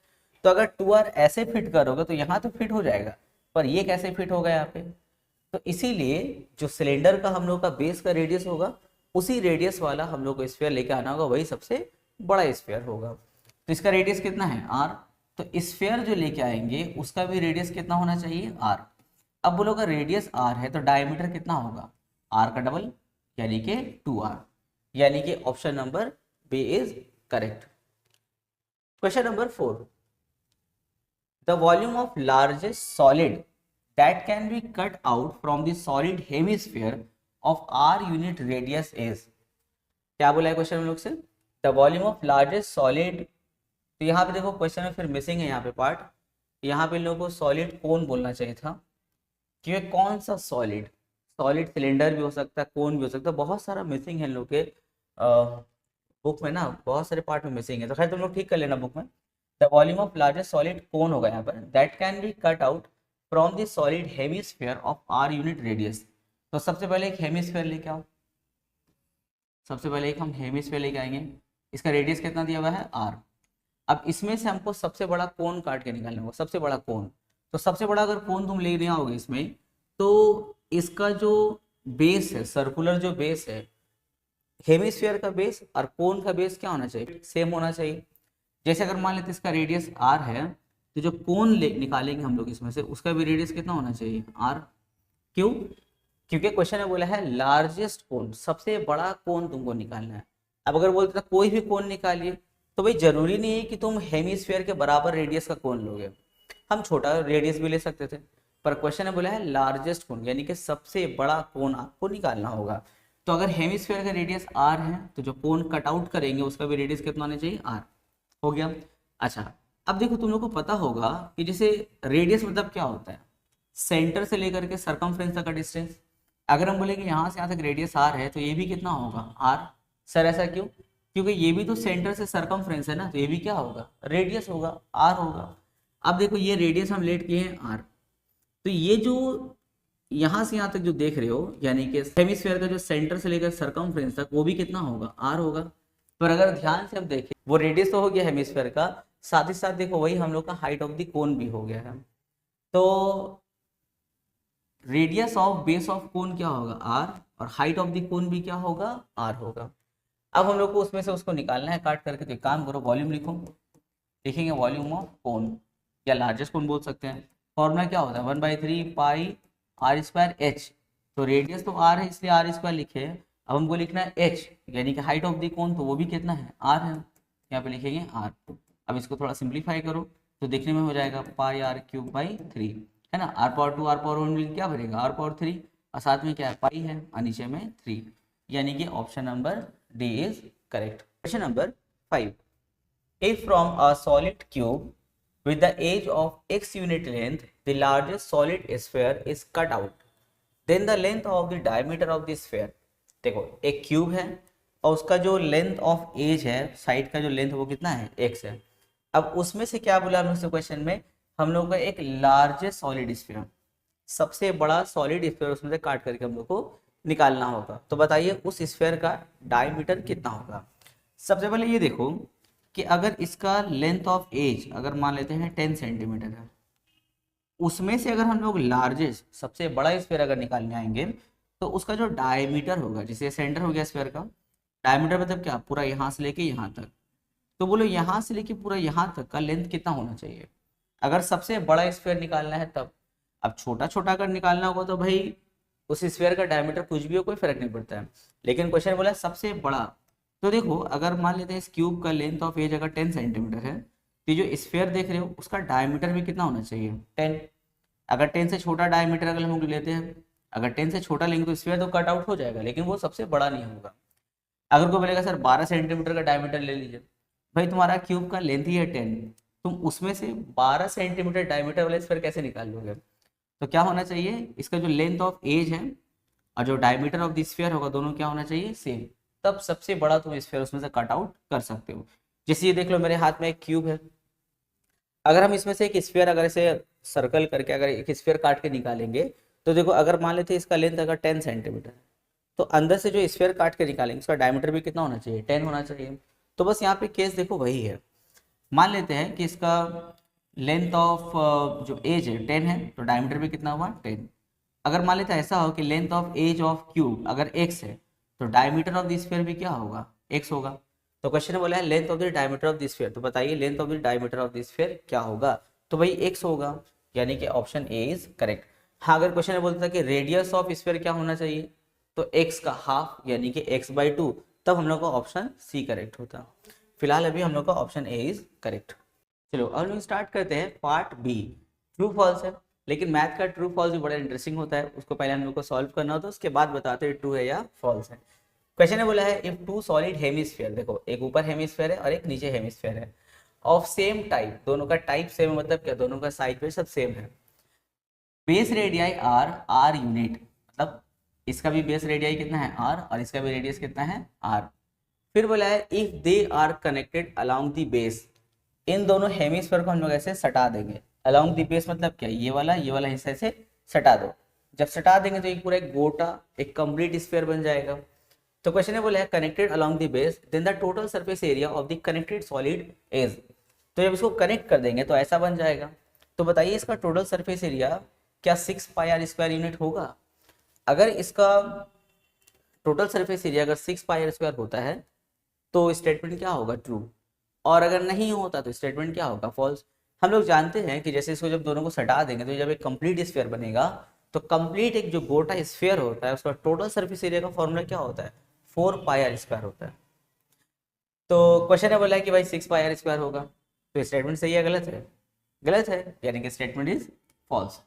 तो अगर 2r ऐसे फिट करोगे तो यहाँ तो फिट हो जाएगा, पर ये कैसे फिट होगा यहाँ पे। तो इसीलिए जो सिलेंडर का हम लोग का बेस का रेडियस होगा, उसी रेडियस वाला हम लोग को स्फीयर लेके आना होगा, वही सबसे बड़ा स्फीयर होगा। तो इसका रेडियस कितना है r, तो स्फीयर जो लेके आएंगे उसका भी रेडियस कितना होना चाहिए r। अब बोलो अगर रेडियस r है तो डायमीटर कितना होगा, r का डबल, यानी कि 2r, यानी कि option number B is correct. Question number 4, the volume of largest solid that can be cut out from the solid hemisphere of r unit radius is। क्या बोला है क्वेश्चन में लोग से, the volume of largest solid. तो यहाँ पे देखो क्वेश्चन में फिर मिसिंग है यहाँ पे पार्ट, यहाँ पे लोगों को सॉलिड कौन बोलना चाहिए था, क्योंकि कौन सा सॉलिड, सॉलिड सिलेंडर भी हो सकता है, कौन भी हो सकता है, बहुत सारा मिसिंग है लोग के बुक में ना, बहुत सारे पार्ट में मिसिंग है। तो खैर तुम लोग ठीक कर लेना बुक में। The volume of largest solid कौन होगा यहाँ पर, that can be cut out from the solid hemisphere of r unit radius. तो सबसे पहले एक हेमिस्फीयर लेके आओ, सबसे पहले एक हम हेमिस्फीयर लेके आएंगे, इसका रेडियस कितना दिया हुआ है r। अब इसमें से हमको सबसे बड़ा कोण काट के निकालना होगा, सबसे बड़ा कोण। तो सबसे बड़ा अगर कोण तुम ले रहे आओगे इसमें, तो इसका जो बेस है, सर्कुलर जो बेस है, हेमिस्फीयर का बेस और कोण का बेस क्या होना चाहिए, सेम होना चाहिए। जैसे अगर मान लेते इसका रेडियस r है, तो जो कोण निकालेंगे हम लोग इसमें से, उसका भी रेडियस कितना होना चाहिए r। क्यों, क्योंकि क्वेश्चन में बोला है लार्जेस्ट कोण, सबसे बड़ा कोण तुमको निकालना है। अब अगर बोलते ना कोई भी कोण निकालिए, तो भाई जरूरी नहीं है कि तुम हेमिस्फीयर के बराबर रेडियस का कोण लोगे, हम छोटा रेडियस भी ले सकते थे, पर क्वेश्चन में बोला है लार्जेस्ट कोण, यानी कि सबसे बड़ा कोण आपको निकालना होगा। तो अगर हेमिस्फीयर का रेडियस r है, तो जो कोण कट आउट करेंगे उसका भी रेडियस कितना होना चाहिए, r। हो गया। अच्छा, अब देखो तुम लोग को पता होगा कि जैसे रेडियस मतलब क्या होता है, सेंटर से लेकर के सरकमफ्रेंस तक का डिस्टेंस। अगर हम बोले कि यहाँ से यहाँ तक रेडियस r है, तो ये भी कितना होगा, r। सर ऐसा क्यों, क्योंकि ये भी तो सेंटर से सरकमफ्रेंस है ना, तो ये भी क्या होगा, रेडियस होगा, r होगा। अब देखो ये रेडियस हम लेट किए हैं r, तो ये जो यहाँ से यहाँ तक जो देख रहे हो, यानी कि हेमिस्फीयर का जो सेंटर से लेकर सरकमफ्रेंस तक, वो भी कितना होगा, r होगा। पर अगर ध्यान से हम देखें, वो रेडियस तो हो गया हेमिस्फीयर का, साथ ही साथ देखो वही हम लोग का हाइट ऑफ द कोन भी हो गया है। तो radius of base of cone क्या होगा, r, और हाइट ऑफ द कोन भी क्या होगा, r होगा। अब हम लोग को उसमें से उसको निकालना है काट करके, तो एक काम करो, वॉल्यूम लिखो, लिखेंगे वॉल्यूम ऑफ कोन, या लार्जेस्ट कोन बोल सकते हैं। फॉर्मूला क्या होता है, 1/3 पाई r स्क्वायर h। तो रेडियस तो r है, इसलिए r स्क्वायर लिखे। अब हमको लिखना है h, यानी कि हाइट ऑफ द कोन, तो वो भी कितना है, r है, यहाँ पे लिखेंगे r। अब इसको थोड़ा सिंप्लीफाई करो तो देखने में हो जाएगा पाई r³/3, है ना। r⁴ क्या बनेगा, r⁴, और साथ में क्या है, पाई है, और नीचे में 3, यानी कि option number D is correct. Question number 5, if from a solid cube with the edge of x unit length the largest solid sphere is cut out, then the length of the diameter of the sphere। देखो एक cube है और उसका जो length of as है, side का जो length वो कितना है, x है। अब उसमें से क्या बोला हम लोग से क्वेश्चन में, हम लोग का एक लार्जेस्ट सॉलिड स्फीयर, सबसे बड़ा सॉलिड स्फीयर उसमें से काट करके हम लोग को निकालना होगा। तो बताइए उस स्फीयर का डायमीटर कितना होगा। सबसे पहले ये देखो कि अगर इसका लेंथ ऑफ एज अगर मान लेते हैं 10 सेंटीमीटर है, उसमें से अगर हम लोग लार्जेस्ट सबसे बड़ा स्फीयर अगर निकालने आएंगे, तो उसका जो डायमीटर होगा, जैसे सेंटर हो गया स्फीयर का, डायमीटर मतलब क्या, पूरा यहाँ से लेके यहाँ तक। तो बोलो यहाँ से लेके पूरा यहाँ तक का लेंथ कितना होना चाहिए, अगर सबसे बड़ा स्फीयर निकालना है तब। अब छोटा छोटा अगर निकालना होगा तो भाई उस स्फीयर का डायमीटर कुछ भी हो, कोई फर्क नहीं पड़ता है, लेकिन क्वेश्चन बोला सबसे बड़ा। तो देखो अगर मान लेते हैं इस क्यूब का लेंथ ऑफ एज अगर 10 सेंटीमीटर है, तो जो स्फीयर देख रहे हो उसका डायमीटर भी कितना होना चाहिए, 10। अगर 10 से छोटा डायमीटर अगर हम लोग लेते हैं, अगर 10 से छोटा लेंगे तो स्फीयर तो कट आउट हो जाएगा, लेकिन वो सबसे बड़ा नहीं होगा। अगर कोई बोलेगा सर 12 सेंटीमीटर का डायमीटर ले लीजिए, भाई तुम्हारा क्यूब का लेंथ ही है 10, तुम उसमें से 12 सेंटीमीटर डायमीटर वाले स्फीयर कैसे निकाल लोगे? तो क्या होना चाहिए, इसका जो लेंथ ऑफ एज है और जो डायमीटर ऑफ द स्फीयर होगा दोनों क्या होना चाहिए, सेम। तब सबसे बड़ा तुम स्फीयर उसमें से कट आउट कर सकते हो। जैसे ये देख लो मेरे हाथ में एक क्यूब है, अगर हम इसमें से एक स्फीयर अगर इसे सर्कल करके अगर एक स्फीयर काट के निकालेंगे, तो देखो अगर मान लेते हैं इसका लेंथ अगर 10 सेंटीमीटर, तो अंदर से जो स्फीयर काट के निकालेंगे उसका डायमीटर भी कितना होना चाहिए, 10 होना चाहिए। तो बस यहाँ पे केस देखो वही है। मान लेते हैं कि इसका लेंथ ऑफ जो एज है 10 है, तो डायमीटर भी कितना हुआ 10। अगर मान लेते हैं ऐसा हो कि length of edge of cube अगर x है, तो डायमीटर ऑफ द स्फीयर भी क्या होगा, x होगा। तो क्वेश्चन में बोला है length of the diameter of the sphere, तो बताइए length of the diameter of the sphere क्या होगा, तो भाई x होगा, यानी कि ऑप्शन ए इज करेक्ट। हाँ, अगर क्वेश्चन में बोलता था कि रेडियस ऑफ स्फीयर क्या होना चाहिए, तो x का हाफ यानी कि x/2, तब हम लोग का ऑप्शन सी करेक्ट होता। फिलहाल अभी हम लोग का ऑप्शन ए इज करेक्ट। चलो अब लोग स्टार्ट करते हैं पार्ट बी। ट्रू फॉल्स है, लेकिन मैथ का ट्रू फॉल्स भी बड़ा इंटरेस्टिंग होता है, उसको पहले हम लोग को सॉल्व करना होता है, उसके बाद बताते हैं ट्रू है या फॉल्स है। क्वेश्चन ने बोला है इफ टू सॉलिड हेमिस्फीयर, देखो एक ऊपर हेमिस्फीयर है और एक नीचे हेमिस्फीयर है, ऑफ सेम टाइप, दोनों का टाइप सेम है, मतलब क्या, दोनों का साइज पे सब सेम है, बेस रेडियाई आर यूनिट, मतलब इसका भी बेस रेडियाई कितना है आर और इसका भी रेडियस कितना है आर। फिर बोला है if they are connected along the base, इन दोनों हेमिस्फीयर को हम लोग ऐसे सटा देंगे। अलोंग द बेस मतलब क्या, ये वाला हिस्सा ऐसे सटा दो। जब सटा देंगे तो एक पूरा एक गोटा एक कंप्लीट स्फीयर बन जाएगा। तो क्वेश्चन है बोला है connected along the base then the total surface area of the connected solid is, तो जब इसको कनेक्ट कर देंगे तो ऐसा बन जाएगा। तो बताइए इसका टोटल सरफेस एरिया क्या 6 पाई आर स्क्वायर यूनिट होगा? अगर इसका टोटल सरफेस एरिया अगर 6 पाई आर स्क्वायर होता है तो स्टेटमेंट क्या होगा, ट्रू। और अगर नहीं होता तो स्टेटमेंट क्या होगा, फॉल्स। हम लोग जानते हैं कि जैसे इसको जब दोनों को सटा देंगे तो जब एक कंप्लीट स्फीयर बनेगा, तो कंप्लीट एक जो गोटा स्फीयर होता है उसका टोटल सरफेस एरिया का फॉर्मूला क्या होता है, 4 पाई आर स्क्वायर होता है। तो क्वेश्चन है बोला है कि भाई 6 पाई आर स्क्वायर होगा, तो स्टेटमेंट सही है गलत है, गलत है, यानी कि स्टेटमेंट इज फॉल्स।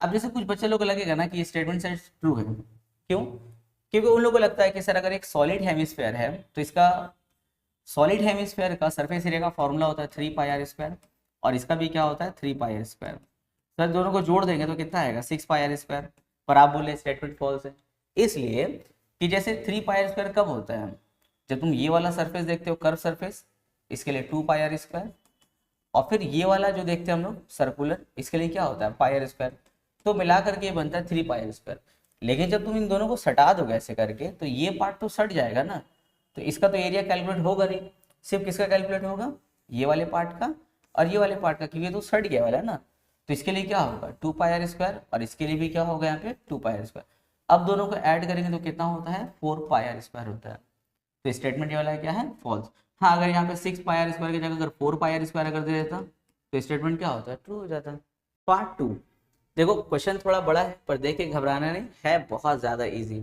अब जैसे कुछ बच्चे लोग को लगेगा ना कि स्टेटमेंट सर ट्रू है, क्यों? क्योंकि उन लोगों को लगता है कि सर अगर एक सॉलिड हेमिस्फीयर है तो इसका सॉलिड हेमिस्फीयर का सरफेस एरिया का फॉर्मूला होता है 3 पाई आर स्क्वायर, और इसका भी क्या होता है 3 पाई आर स्क्वायर। सर दोनों को जोड़ देंगे तो कितना आएगा 6 पाई आर स्क्वायर, पर आप बोले स्टेटमेंट फॉल्स है, इसलिए कि जैसे 3 पाई आर स्क्वायर कब होता है, जब तुम ये वाला सरफेस देखते हो कर्व सरफेस, इसके लिए 2 पाई आर स्क्वायर, और फिर ये वाला जो देखते हैं हम लोग सर्कुलर, इसके लिए क्या होता है पाई आर स्क्वायर, तो मिला करके ये बनता है 3 पाई आर स्क्वायर। लेकिन जब तुम इन दोनों को सटा दोगे ऐसे करके तो ये पार्ट तो सट जाएगा ना, तो इसका तो एरिया कैलकुलेट होगा नहीं, सिर्फ किसका कैलकुलेट होगा, ये वाले पार्ट का और ये वाले पार्ट का, क्योंकि ये तो सट गया वाला ना। तो इसके लिए क्या होगा 2 पाई आर स्क्वायर, और इसके लिए भी क्या होगा यहाँ पे 2 पाई आर स्क्वायर। अब दोनों को ऐड करेंगे तो कितना होता है 4 पाई आर स्क्वायर होता है। तो स्टेटमेंट ये वाला क्या है फॉल्स। हाँ, अगर यहाँ पे 6 पाई आर स्क्वायर की जगह अगर 4 पाई आर स्क्वायर अगर दे देता तो स्टेटमेंट क्या होता है ट्रू हो जाता। पार्ट 2, देखो क्वेश्चन थोड़ा बड़ा है पर देख के घबराना नहीं है, बहुत ज्यादा इजी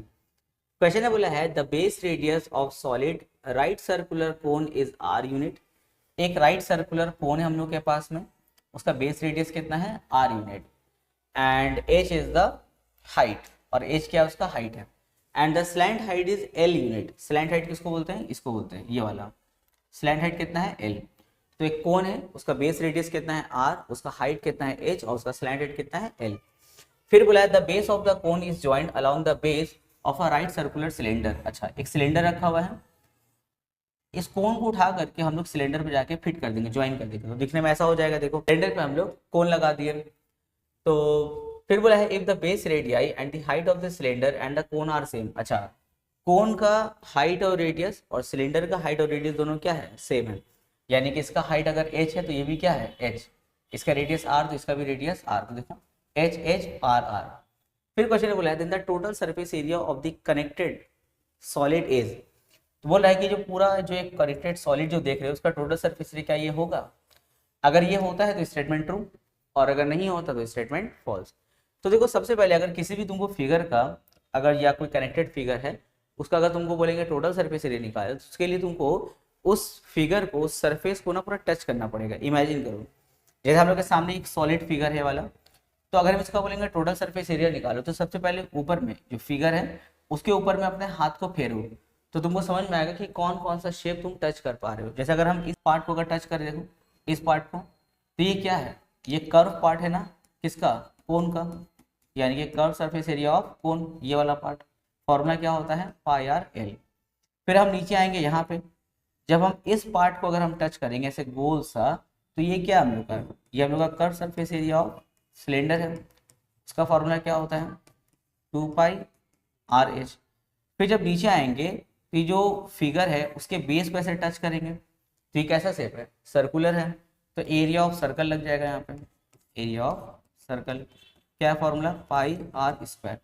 क्वेश्चन है। बोला है the base radius of solid right circular cone is r unit, एक राइट सर्कुलर कोन है हम लोग के पास में, उसका बेस रेडियस कितना है r unit, and h is the height, और एच क्या है उसका हाइट है, and the slant height is l unit. Slant height किसको बोलते हैं, इसको बोलते हैं ये वाला, स्लैंट हाइट कितना है एल। तो एक कोन है उसका बेस रेडियस कितना है आर, उसका हाइट कितना है एच, और उसका स्लैंट हाइट कितना है एल। फिर बोला है the base of the cone is joint along the base of a right circular cylinder. अच्छा, एक सिलेंडर रखा हुआ है, इस कोन को उठा करके हम लोग सिलेंडर पे जाके फिट कर देंगे, ज्वाइन कर देंगे, तो दिखने में ऐसा हो जाएगा। देखो सिलेंडर पे हम लोग कोन लगा दिए। तो फिर बोला है if the base radii and the height of the cylinder and the cone are same. अच्छा, कोन का हाइट और रेडियस और सिलेंडर का हाइट और रेडियस दोनों क्या है सेम है, यानी कि इसका हाइट अगर h है तो ये भी क्या है h, इसका रेडियस r तो इसका भी रेडियस r, तो देखो h h r r। फिर क्वेश्चन बोला है then the total surface area of the connected solid is, तो बोल रहा है कि जो पूरा जो एक कनेक्टेड सॉलिड जो देख रहे हो उसका टोटल सरफेस एरिया क्या ये होगा। अगर ये होता है तो स्टेटमेंट ट्रू, और अगर नहीं होता तो स्टेटमेंट फॉल्स। तो देखो सबसे पहले अगर किसी भी तुमको फिगर का अगर या कोई कनेक्टेड फिगर है उसका अगर तुमको बोलेंगे टोटल सरफेस एरिया निकाले, तो उसके लिए तुमको उस फिगर को उस सरफेस को ना पूरा टच करना पड़ेगा। इमेजिन करो जैसे हम लोग के सामने एक सॉलिड फिगर है वाला, तो अगर हम इसका बोलेंगे टोटल सरफेस एरिया निकालो, तो सबसे पहले ऊपर में जो फिगर है उसके ऊपर में अपने हाथ को फेरो, तो तुमको समझ में आएगा कि कौन कौन सा शेप तुम टच कर पा रहे हो। जैसे अगर हम इस पार्ट को अगर टच कर देखो, इस पार्ट को, तो ये क्या है, ये कर्व पार्ट है ना, किसका, कोन का, यानी कि कर्व सरफेस एरिया ऑफ कोन, ये वाला पार्ट। फॉर्मूला क्या होता है, पाई आर एल। फिर हम नीचे आएंगे यहाँ पे, जब हम इस पार्ट को अगर हम टच करेंगे ऐसे गोल सा, तो ये क्या हम लोग का, ये हम लोग का curve surface area of cylinder है। इसका फॉर्मूला क्या होता है, 2πr/h। फिर जब नीचे आएंगे तो जो फिगर है उसके बेस को ऐसे टच करेंगे, तो ये कैसा शेप है, सर्कुलर है, तो एरिया ऑफ सर्कल लग जाएगा यहाँ पे, एरिया ऑफ सर्कल। क्या फॉर्मूला, πr²।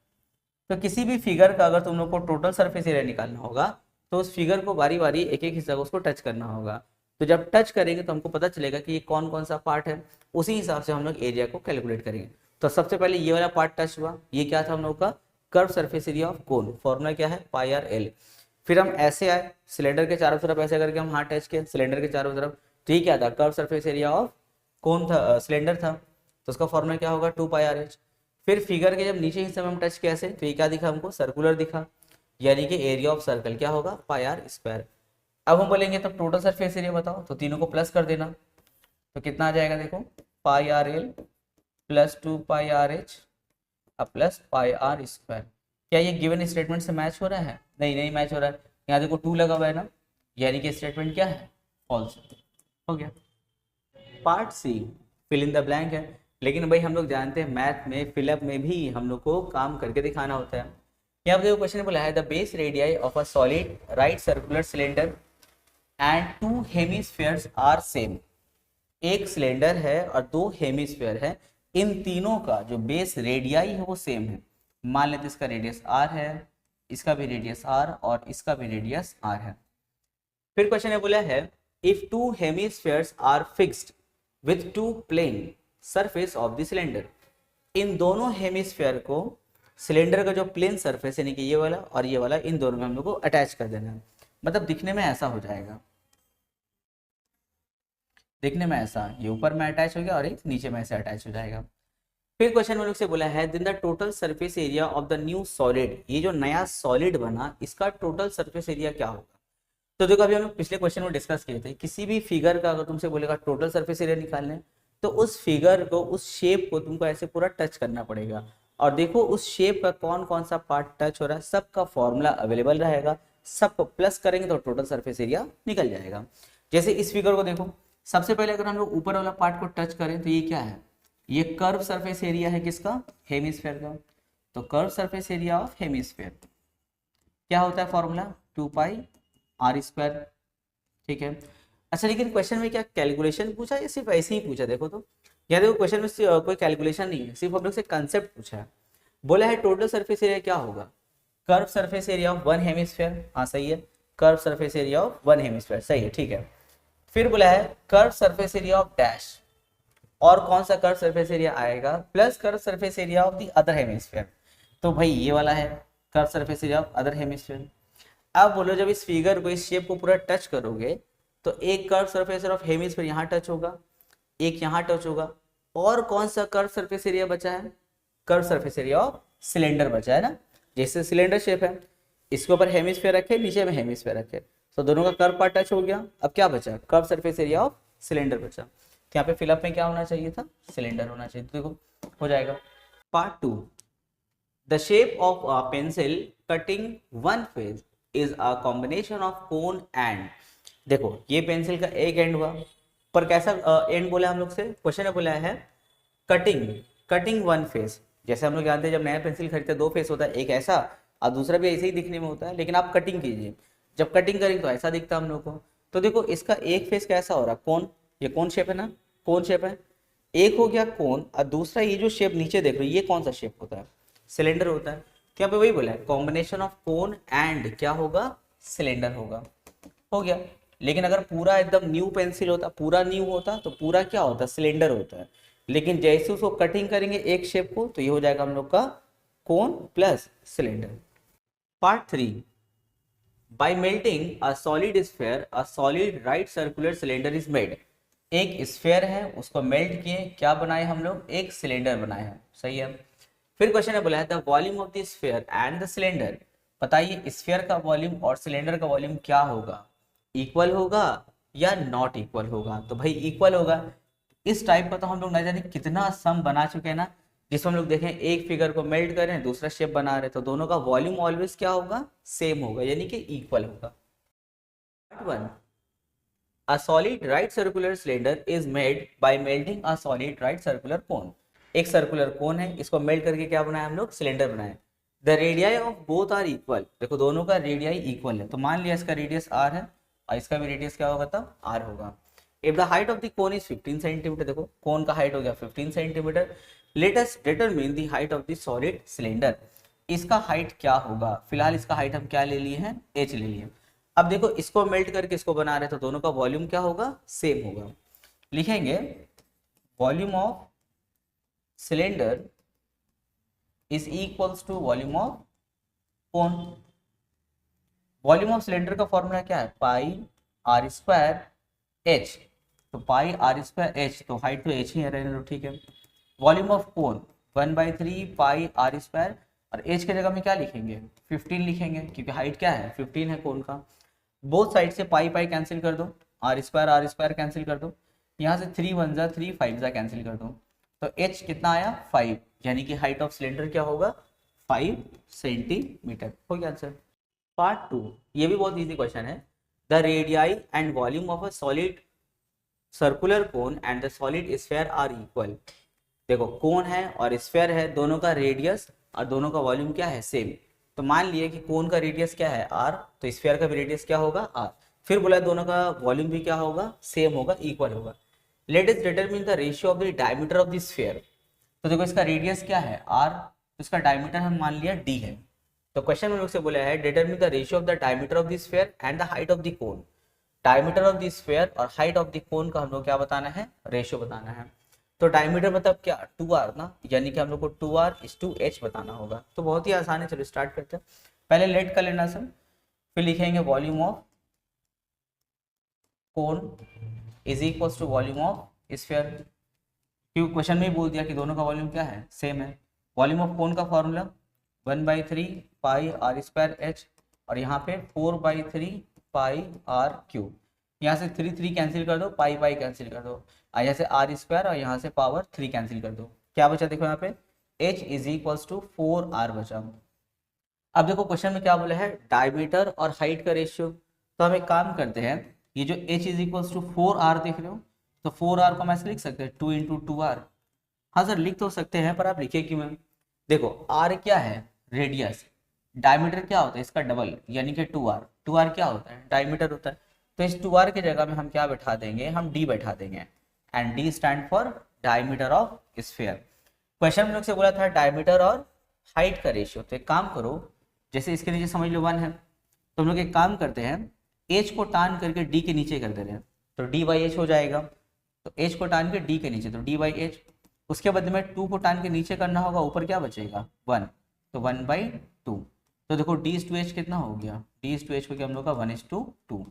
तो किसी भी फिगर का अगर तुम लोग को टोटल सरफेस एरिया निकालना होगा तो उस फिगर को बारी बारी एक एक हिस्सा को उसको टच करना होगा। तो जब टच करेंगे तो हमको पता चलेगा कि ये कौन कौन सा पार्ट है, उसी हिसाब से हम लोग एरिया को कैलकुलेट करेंगे। तो सबसे पहले ये वाला पार्ट टच हुआ, ये क्या था हम लोग का, curve surface area of cone, formula क्या है, πr/l। फिर हम ऐसे आए, सिलेंडर के चारों तरफ ऐसे करके हम हाथ टच किए सिलेंडर के चारों तरफ, तो ये क्या था, कर्व सरफेस एरिया ऑफ कोन था, सिलेंडर था, तो उसका फॉर्मूला क्या होगा, 2πr/h। फिर फिगर के जब नीचे हिस्से में हम टच किया ऐसे, तो ये क्या दिखा हमको, सर्कुलर दिखा, यानी कि एरिया ऑफ सर्कल क्या होगा, πr²। अब हम बोलेंगे तब टोटल सरफेस एरिया बताओ, तो तीनों को प्लस कर देना, तो कितना आ जाएगा देखो, πr/l प्लस 2πr/h अब प्लस πr²। क्या ये गिवन स्टेटमेंट से मैच हो रहा है, नहीं नहीं मैच हो रहा है, यहाँ देखो 2 लगा हुआ है ना, यानी कि स्टेटमेंट क्या है, फॉल्स हो गया। Part C fill in the blank है, लेकिन भाई हम लोग जानते हैं मैथ में फिलअप में भी हम लोग को काम करके दिखाना होता है। यहाँ पे क्वेश्चन बोला है, the base radii of a solid right circular cylinder and 2 hemispheres are same. एक सिलेंडर है और 2 हेमिस्फेयर है, इन तीनों का जो बेस रेडियाई है वो सेम है। मान लेते इसका रेडियस r है, इसका भी रेडियस r और इसका भी रेडियस r है। फिर क्वेश्चन ये बोला है, if 2 hemispheres are fixed with 2 plane surface of the cylinder. इन दोनों हेमिस्फेयर को सिलेंडर का जो प्लेन सरफेस यानी कि ये वाला और ये वाला, इन दोनों में हम लोग को अटैच कर देना है। मतलब दिखने में ऐसा हो जाएगा, दिखने में ऐसा, ये ऊपर में अटैच हो गया और एक नीचे में ऐसे अटैच हो जाएगा। फिर क्वेश्चन में लोग से बोला है, then the total surface area of the new solid, ये जो नया सॉलिड बना इसका टोटल सरफेस एरिया क्या होगा। तो देखो अभी हम लोग पिछले क्वेश्चन में डिस्कस किए थे, किसी भी फिगर का अगर तुमसे बोलेगा टोटल सरफेस एरिया निकालने, तो उस फिगर को, उस शेप को तुमको ऐसे पूरा टच करना पड़ेगा, और देखो उस शेप का कौन कौन सा पार्ट टच हो रहा है, सबका फॉर्मूला अवेलेबल रहेगा, सबको प्लस करेंगे तो टोटल सरफेस एरिया निकल जाएगा। जैसे इस फिगर को देखो, सबसे पहले अगर हम लोग ऊपर वाला पार्ट को टच करें तो ये क्या है, ये कर्व सरफेस एरिया है किसका, हेमिस्फेयर का। तो curve surface area of hemisphere क्या होता है, फॉर्मूला 2πr²। ठीक है। अच्छा लेकिन क्वेश्चन में क्या कैलकुलेशन पूछा या सिर्फ ऐसे ही पूछा, देखो तो यहाँ देखो क्वेश्चन में कोई कैलकुलेशन नहीं है, सिर्फ हम लोग से कंसेप्ट पूछा है। बोला है टोटल सरफेस एरिया क्या होगा, curve surface area of 1 hemisphere, हाँ सही है, curve surface area of 1 hemisphere सही है, ठीक है। फिर बोला है curve surface area of dash, और कौन सा कर्व सरफेस एरिया आएगा, plus curve surface area of the other hemisphere. तो भाई ये वाला है curve surface area of other hemisphere. अब बोलो जब इस फिगर को, इस शेप को पूरा टच करोगे तो एक कर्व सरफेस ऑफ हेमिस्फेयर यहाँ टच होगा, एक यहाँ टच होगा, और कौन सा कर्व सरफेस एरिया बचा है, curve surface area of cylinder बचा है ना। जैसे सिलेंडर शेप है, इसके ऊपर हेमिस्फेयर रखे, नीचे में हेमिस्फेयर रखे, तो दोनों का कर्व पार्ट टच हो गया। अब क्या बचा, curve surface area of cylinder बचा। तो यहाँ पे फिलअप में क्या होना चाहिए था, सिलेंडर होना चाहिए, तो देखो हो जाएगा। Part 2, the shape of a pencil cutting one phase is a combination of cone and. देखो ये पेंसिल का एक एंड हुआ, पर कैसा एंड बोला हम लोग से, क्वेश्चन में बोला है कटिंग वन फेस। जैसे हम लोग जानते हैं जब नया पेंसिल खरीदते 2 फेस होता है, एक ऐसा और दूसरा भी ऐसे ही दिखने में होता है, लेकिन आप कटिंग कीजिए, जब कटिंग करेंगे तो ऐसा दिखता है हम लोग को। तो देखो इसका एक फेस कैसा हो रहा है, कोन, ये कोन शेप है ना, कोन शेप है, एक हो गया कोन, और दूसरा ये जो शेप नीचे देख रहे हो ये कौन सा शेप होता है, सिलेंडर होता है। क्या पे वही बोला है कॉम्बिनेशन ऑफ कोन एंड क्या होगा, सिलेंडर होगा, हो गया। लेकिन अगर पूरा एकदम न्यू पेंसिल होता, पूरा न्यू होता, तो पूरा क्या होता, सिलेंडर होता है। लेकिन जैसे उसको कटिंग करेंगे एक शेप को, तो ये हो जाएगा हम लोग का cone plus cylinder. Part 3, bye melting a solid sphere a solid right circular cylinder is made. एक स्फेयर है, उसको मेल्ट किए, क्या बनाए हम लोग, एक सिलेंडर बनाए हैं, सही है। फिर क्वेश्चन है बोला है the volume of the sphere and the cylinder बताइए स्फीयर का वॉल्यूम और सिलेंडर का वॉल्यूम क्या होगा, इक्वल होगा या नॉट इक्वल होगा? तो भाई इक्वल होगा। इस टाइप का तो हम लोग ना जाने कितना सम बना चुके हैं ना, जिसमें हम लोग देखें एक फिगर को मेल्ट करें दूसरा शेप बना रहे, तो दोनों का वॉल्यूम ऑलवेज क्या होगा, सेम होगा, यानी कि इक्वल होगा। Part 1, A solid right circular cylinder is made by melting a solid right circular cone. एक सर्कुलर कोन है, इसको मेल्ट करके क्या बनाया हम लोग, सिलेंडर बनाए। The radii of both are equal, देखो दोनों का रेडियाई इक्वल है, तो मान लिया इसका रेडियस r है और इसका भी रेडियस क्या होगा, तब r होगा। If the height of the cone is 15 centimetre, देखो कोन का हाइट हो गया 15 centimetre. Let us determine the height of the solid cylinder, इसका हाइट क्या होगा, फिलहाल इसका हाइट हम क्या ले लिए हैं, h ले लिए। अब देखो इसको मेल्ट करके इसको बना रहे, तो दोनों का वॉल्यूम क्या होगा, सेम होगा। लिखेंगे volume of cylinder is equals to volume of cone. Volume of cylinder का फॉर्मूला क्या है, पाई आर स्क्वायर एच, तो पाई आर स्क्वायर एच, तो हाइट तो एच ही है, रहने दो ठीक है। Volume of cone 1/3 pi r square, और एच की जगह में क्या लिखेंगे, 15 लिखेंगे, क्योंकि हाइट क्या है 15 है कोन का। बोथ साइड से पाई पाई कैंसिल कर दो, आर स्क्वायर कैंसिल कर दो, यहाँ से 3 1 जा 3 5 जा कैंसिल कर दो, तो h कितना आया 5, यानी कि हाइट ऑफ सिलेंडर क्या होगा, 5 सेंटीमीटर। हो गया आंसर। पार्ट 2, ये भी बहुत इजी क्वेश्चन है। The radii and volume of a solid circular cone and the solid sphere are equal. देखो कोन है और स्फीयर है, दोनों का रेडियस और दोनों का वॉल्यूम क्या है, सेम। तो मान लिए कि कोन का रेडियस क्या है r, तो स्फीयर का भी रेडियस क्या होगा r। फिर बोला दोनों का वॉल्यूम भी क्या होगा, सेम होगा, इक्वल होगा। Let us determine the ratio of the diameter of the sphere. तो देखो इसका रेडियस क्या है r, तो इसका डायमीटर हम मान लिया d है। तो क्वेश्चन में लोग से बोला है determine the ratio of the diameter of the sphere and the height of the cone. Diameter of the sphere और हाइट ऑफ द कोन का हम लोग क्या बताना है, रेशियो बताना है। तो डायमीटर मतलब क्या, 2r ना, यानी कि हम लोग को 2r/h बताना होगा। तो बहुत ही आसान है, चलो स्टार्ट करते हैं। पहले लेट कर लेना सब, फिर लिखेंगे volume of cone is equals to volume of sphere, क्योंकि क्वेश्चन में ही बोल दिया कि दोनों का वॉल्यूम क्या है, सेम है। वॉल्यूम ऑफ कोन का formula 1/3 pi r square h, और यहाँ पे 4/3 पाई आर क्यूब, यहाँ से 3 3 कैंसिल कर दो, पाई पाई कैंसिल कर दो, यहाँ से आर स्क्वायर और यहाँ से पावर 3 कैंसिल कर दो, क्या बचा देखो यहाँ पे h is equals to 4r बचा। अब देखो क्वेश्चन में क्या बोला है, डायमीटर और हाइट का रेशियो। तो हम एक काम करते हैं, ये जो h is equals to 4r देख रहे हो, तो 4r को मैं ऐसे लिख सकते हैं 2 × 2r। हाँ सर लिख तो सकते हैं, पर आप लिखे क्यों मैम, देखो r क्या है, रेडियस, डायमीटर क्या होता है इसका डबल, यानी कि 2r, 2r क्या होता है, डायमीटर होता है। तो इस 2r की जगह में हम क्या बैठा देंगे, हम d बैठा देंगे, and d stand for diameter of sphere. Question में लोग से बोला था डायमीटर और हाइट का रेशियो। तो एक काम करो, जैसे इसके नीचे समझ लो 1 है, तो हम लोग एक काम करते हैं, h को टान करके d के नीचे कर दे रहे हैं, तो d/h हो जाएगा। तो h को टान के d के नीचे, तो d/h। उसके बदले में 2 को टान के नीचे करना होगा, ऊपर क्या बचेगा 1, तो 1/2। तो देखो d/h कितना हो गया, d/h हो गया हम लोग का 1:2,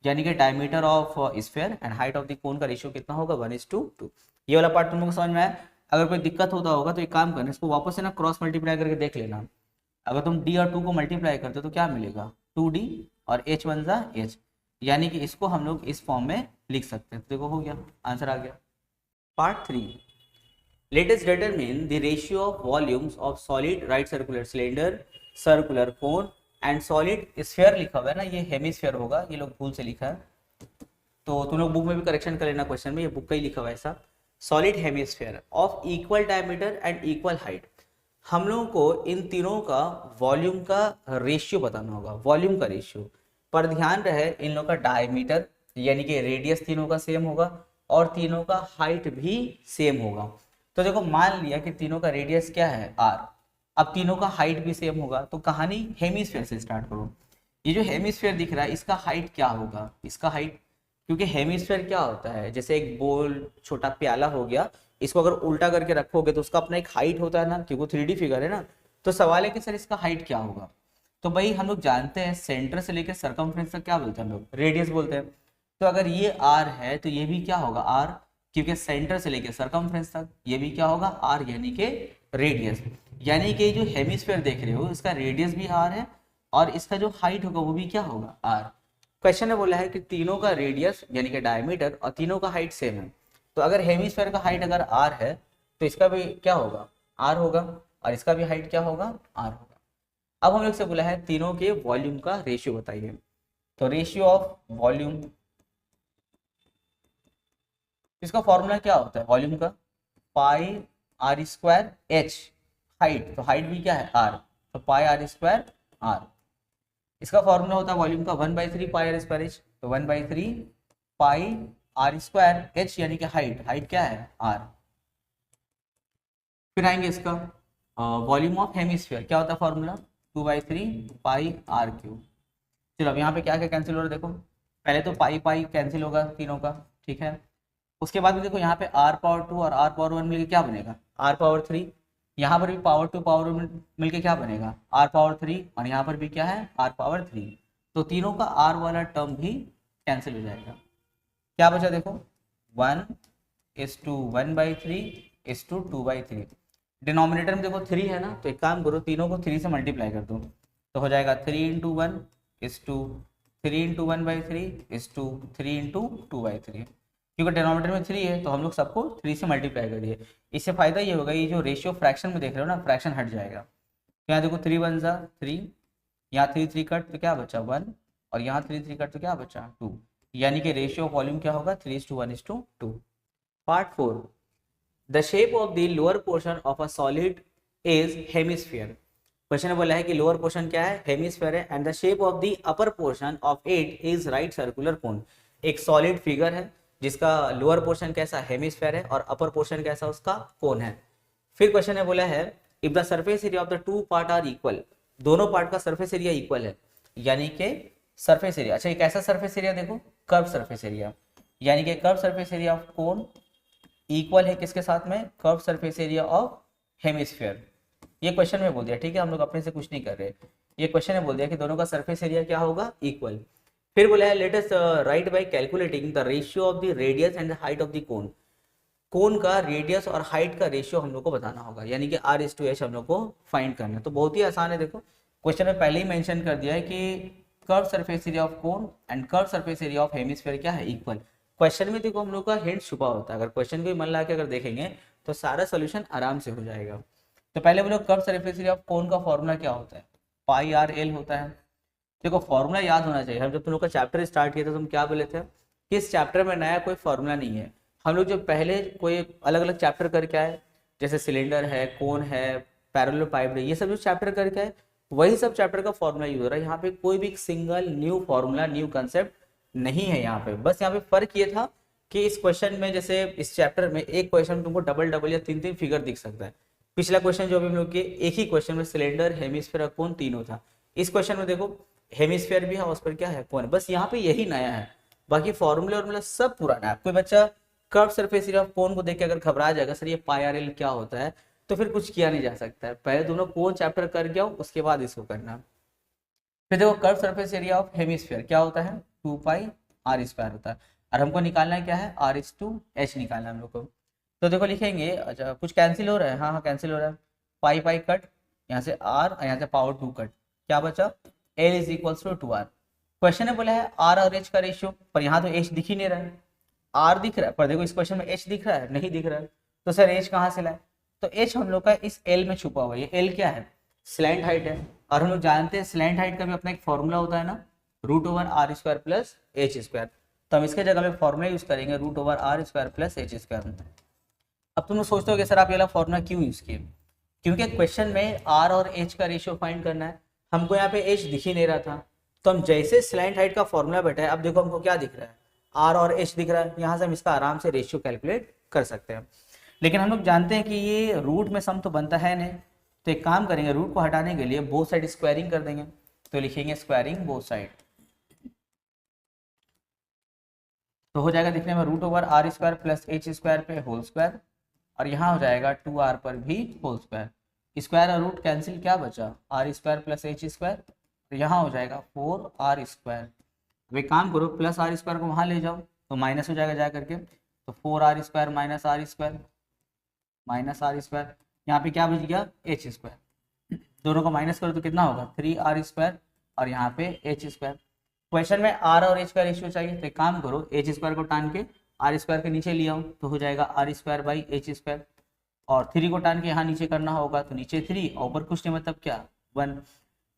यानी कि diameter of sphere and height of the कोन का रेशियो कितना होगा 1:2। ये वाला पार्ट तुम लोग को समझ में आया। अगर कोई दिक्कत होता होगा तो एक काम करना, इसको वापस से ना क्रॉस मल्टीप्लाई करके देख लेना। अगर तुम d और 2 को मल्टीप्लाई करते हो तो क्या मिलेगा, 2d और h वन जा h, यानी कि इसको हम लोग इस फॉर्म में लिख सकते हैं। तो देखो हो गया, आंसर आ गया। Part 3, let us determine the ratio of volumes of solid right circular cylinder, circular cone and solid sphere. लिखा हुआ है ना, ये हेमिस्फीयर होगा, ये लोग भूल से लिखा है, तो तुम लोग बुक में भी करेक्शन कर लेना, क्वेश्चन में ये बुक का ही लिखा हुआ है ऐसा। Solid hemisphere of equal diameter and equal height. हम लोगों को इन तीनों का वॉल्यूम का रेशियो बताना होगा, वॉल्यूम का रेशियो। पर ध्यान रहे इन लोगों का डायमीटर यानी कि रेडियस तीनों का सेम होगा और तीनों का हाइट भी सेम होगा। तो देखो मान लिया कि तीनों का रेडियस क्या है r, अब तीनों का हाइट भी सेम होगा, तो कहानी हेमिस्फीयर से स्टार्ट करो। ये जो हेमिस्फीयर दिख रहा है इसका हाइट क्या होगा, इसका हाइट, क्योंकि हेमिस्फीयर क्या होता है, जैसे एक बोल छोटा प्याला हो गया, इसको अगर उल्टा करके रखोगे तो उसका अपना एक हाइट होता है ना, क्योंकि 3D फिगर है ना। तो सवाल है कि सर इसका हाइट क्या होगा। तो भाई हम लोग जानते हैं सेंटर से लेकर सरकमफ्रेंस तक क्या बोलते हैं हम लोग, रेडियस बोलते हैं। तो अगर ये r है तो ये भी क्या होगा r, क्योंकि सेंटर से लेकर सरकमफ्रेंस तक ये भी क्या होगा r, यानी कि रेडियस। यानी कि जो हेमिस्फीयर देख रहे हो इसका रेडियस भी r है और इसका जो हाइट होगा वो भी क्या होगा, आर। क्वेश्चन में बोला है कि तीनों का रेडियस यानी कि डायमीटर और तीनों का हाइट सेम है। तो अगर हेमिस्फेयर का हाइट अगर आर है तो इसका भी क्या होगा, आर होगा, और इसका भी हाइट क्या होगा, आर होगा। अब हम लोग से बोला है तीनों के वॉल्यूम का रेशियो बताइए। तो रेशियो ऑफ वॉल्यूम, इसका फॉर्मूला क्या होता है वॉल्यूम का, पाई आर स्क्वायर एच, हाइट, तो हाइट भी क्या है, आर, तो पाई आर स्क्वायर आर। इसका फॉर्मूला होता है वॉल्यूम का 1/3 पाई आर स्क्वायर एच, तो 1/3 पाई आर स्क्वायर एच यानी कि हाइट, हाइट क्या है, आर। फिर आएंगे इसका वॉल्यूम ऑफ हेमिस्फीयर, क्या होता है फॉर्मूला, 2/3 पाई आर क्यूब। चलो अब यहाँ पे क्या क्या कैंसिल हो रहा है देखो, पहले तो पाई पाई कैंसिल होगा तीनों का, ठीक है। उसके बाद में देखो यहाँ पे आर पावर 2 और आर पावर 1 मिलके क्या बनेगा, आर पावर 3। यहाँ पर भी पावर 2 पावर 1 मिलके क्या बनेगा, आर पावर 3, और यहाँ पर भी क्या है, आर पावर 3। तो तीनों का आर वाला टर्म भी कैंसिल हो जाएगा। क्या बचा देखो, 1:1/3:2/3। डिनोमिनेटर में देखो 3 है ना, तो एक काम करो तीनों को 3 से मल्टीप्लाई कर दो, तो हो जाएगा 3:1:3:3/3 क्योंकि डिनोमिनेटर में 3 है तो हम लोग सबको 3 से मल्टीप्लाई कर दिए। इससे फायदा ये होगा, ये जो रेशियो फ्रैक्शन में देख रहे हो ना, फ्रैक्शन हट जाएगा। तो यहाँ देखो 3 1 जा 3, यहाँ 3 3 कट तो क्या बचा 1, और यहाँ 3 3 कट तो क्या बचा 2, यानी कि रेशियो ऑफ वॉल्यूम क्या होगा 3:1:2। Part 4, the shape of the lower portion of a solid is hemisphere. Question में बोला है कि लोअर पोर्शन क्या है, हेमिस्फीयर है, and the shape of the upper portion of it is right circular कोन। एक सॉलिड फिगर है जिसका लोअर पोर्शन कैसा हेमिस्फीयर है और अपर पोर्शन कैसा उसका कोन है। फिर क्वेश्चन में बोला है if the surface area of the two part are equal, दोनों पार्ट का सरफेस एरिया इक्वल है, यानी कि सरफेस एरिया, अच्छा एक ऐसा सरफेस एरिया देखो कर्व सरफेस एरिया, यानी कि curve surface area of cone equal है किसके साथ में, curve surface area of hemisphere. ये क्वेश्चन में बोल दिया, ठीक है, हम लोग अपने से कुछ नहीं कर रहे, ये क्वेश्चन में बोल दिया कि दोनों का सरफेस एरिया क्या होगा, इक्वल। फिर बोला है let us write by calculating the ratio of the radius and the height of the cone. Cone का रेडियस और हाइट का रेशियो हम लोग को बताना होगा, यानी कि R/H हम लोग को फाइंड करना है। तो बहुत ही आसान है, देखो क्वेश्चन में पहले ही मेंशन कर दिया है कि curve surface area of cone and curve surface area of hemisphere क्या है, इक्वल। क्वेश्चन में देखो हम लोग का हिंट छुपा होता है, अगर क्वेश्चन को ही मन ला के अगर देखेंगे तो सारा सोल्यूशन आराम से हो जाएगा। तो पहले बोलो curve surface area of cone का फॉर्मूला क्या होता है, पाई आर एल होता है। देखो फॉर्मूला याद होना चाहिए, हम जब तुम लोग का चैप्टर स्टार्ट किया था तुम क्या बोले थे कि इस चैप्टर में नया कोई फॉर्मूला नहीं है। हम लोग जो पहले कोई अलग अलग चैप्टर करके आए, जैसे सिलेंडर है, कोन है, पैरेलल पाइप है, ये सब जो चैप्टर करके आए वही सब चैप्टर का फॉर्मूला यूज हो रहा है। यहाँ पे कोई भी single new formula new concept नहीं है यहाँ पे। बस यहाँ पे फर्क ये था कि इस क्वेश्चन में, जैसे इस चैप्टर में एक क्वेश्चन में तुमको डबल डबल या तीन तीन फिगर दिख सकता है। पिछला क्वेश्चन जो भी हम लोग के एक ही क्वेश्चन में सिलेंडर, हेमिस्फीयर, कोन तीनों था। इस क्वेश्चन में देखो हेमिस्फीयर भी है, उस पर क्या है, कोन। बस यहाँ पे यही नया है, बाकी फॉर्मूला और सब पुराना है। कोई बच्चा कर्व सरफेस एरिया ऑफ कोन को देख के अगर घबरा जाएगा सर ये पाई आर एल क्या होता है, तो फिर कुछ किया नहीं जा सकता है। पहले दोनों कोन चैप्टर कर गया उसके बाद इसको करना। फिर देखो curve surface area of hemisphere क्या होता है, 2 पाई आर स्क्वायर होता है, और हमको निकालना है क्या है, R/H निकालना है हम लोग को। तो देखो लिखेंगे, अच्छा कुछ कैंसिल हो रहा है, हाँ हाँ कैंसिल हो रहा है, पाई पाई कट, यहाँ से R और यहाँ से पावर 2 कट, क्या बचा, L is equals to 2R। Question में बोला है R और H का रेशियो, पर यहाँ तो H दिख ही नहीं रहा है, R दिख रहा है पर देखो इस क्वेश्चन में H दिख रहा है, नहीं दिख रहा है। तो सर H कहाँ से लाए, तो H हम लोग का इस L में छुपा हुआ है। ये L क्या है, स्लैंट हाइट है, और हम लोग जानते हैं स्लैंट हाइट का भी अपना एक फॉर्मूला होता है ना, √R² प्लस H²। तो हम इसके जगह में फॉर्मूला यूज करेंगे √R² प्लस H²। अब तुम लोग सोचते हो कि सर आप ये वाला फॉर्मूला क्यों यूज किए, क्योंकि क्वेश्चन में R और H का रेशियो फाइंड करना है। हमको यहाँ पे H दिख ही नहीं रहा था, तो हम जैसे स्लैंट हाइट का फॉर्मूला बैठा है, अब देखो हमको क्या दिख रहा है, R और H दिख रहा है, यहाँ से हम इसका आराम से रेशियो कैलकुलेट कर सकते हैं। लेकिन हम लोग जानते हैं कि ये रूट में सम तो बनता है नहीं, तो एक काम करेंगे, रूट को हटाने के लिए बोथ साइड स्क्वायरिंग कर देंगे। तो लिखेंगे स्क्वायरिंग बोथ साइड, तो हो जाएगा दिखने में √R² प्लस H² पे होल स्क्वायर, और यहाँ हो जाएगा 2R पर भी होल स्क्वायर। स्क्वायर और रूट कैंसिल, क्या बचा, R² प्लस H², तो यहाँ हो जाएगा 4R²। अब एक काम करो, प्लस R² को वहाँ ले जाओ तो माइनस हो जाएगा जा करके, तो 4R² minus R², minus R², यहाँ पे क्या बच गया H², दोनों को माइनस करो तो कितना होगा 3R², और यहाँ पे एच स्क्वायर। क्वेश्चन में आर और एच का रेशियो चाहिए, तो एक काम करो एच स्क्वायर को टान के आर स्क्वायर के नीचे ले आओ, तो हो जाएगा r square by h square. और 3 को टान के यहाँ नीचे करना होगा, तो नीचे 3 और ऊपर कुछ नहीं मतलब क्या 1।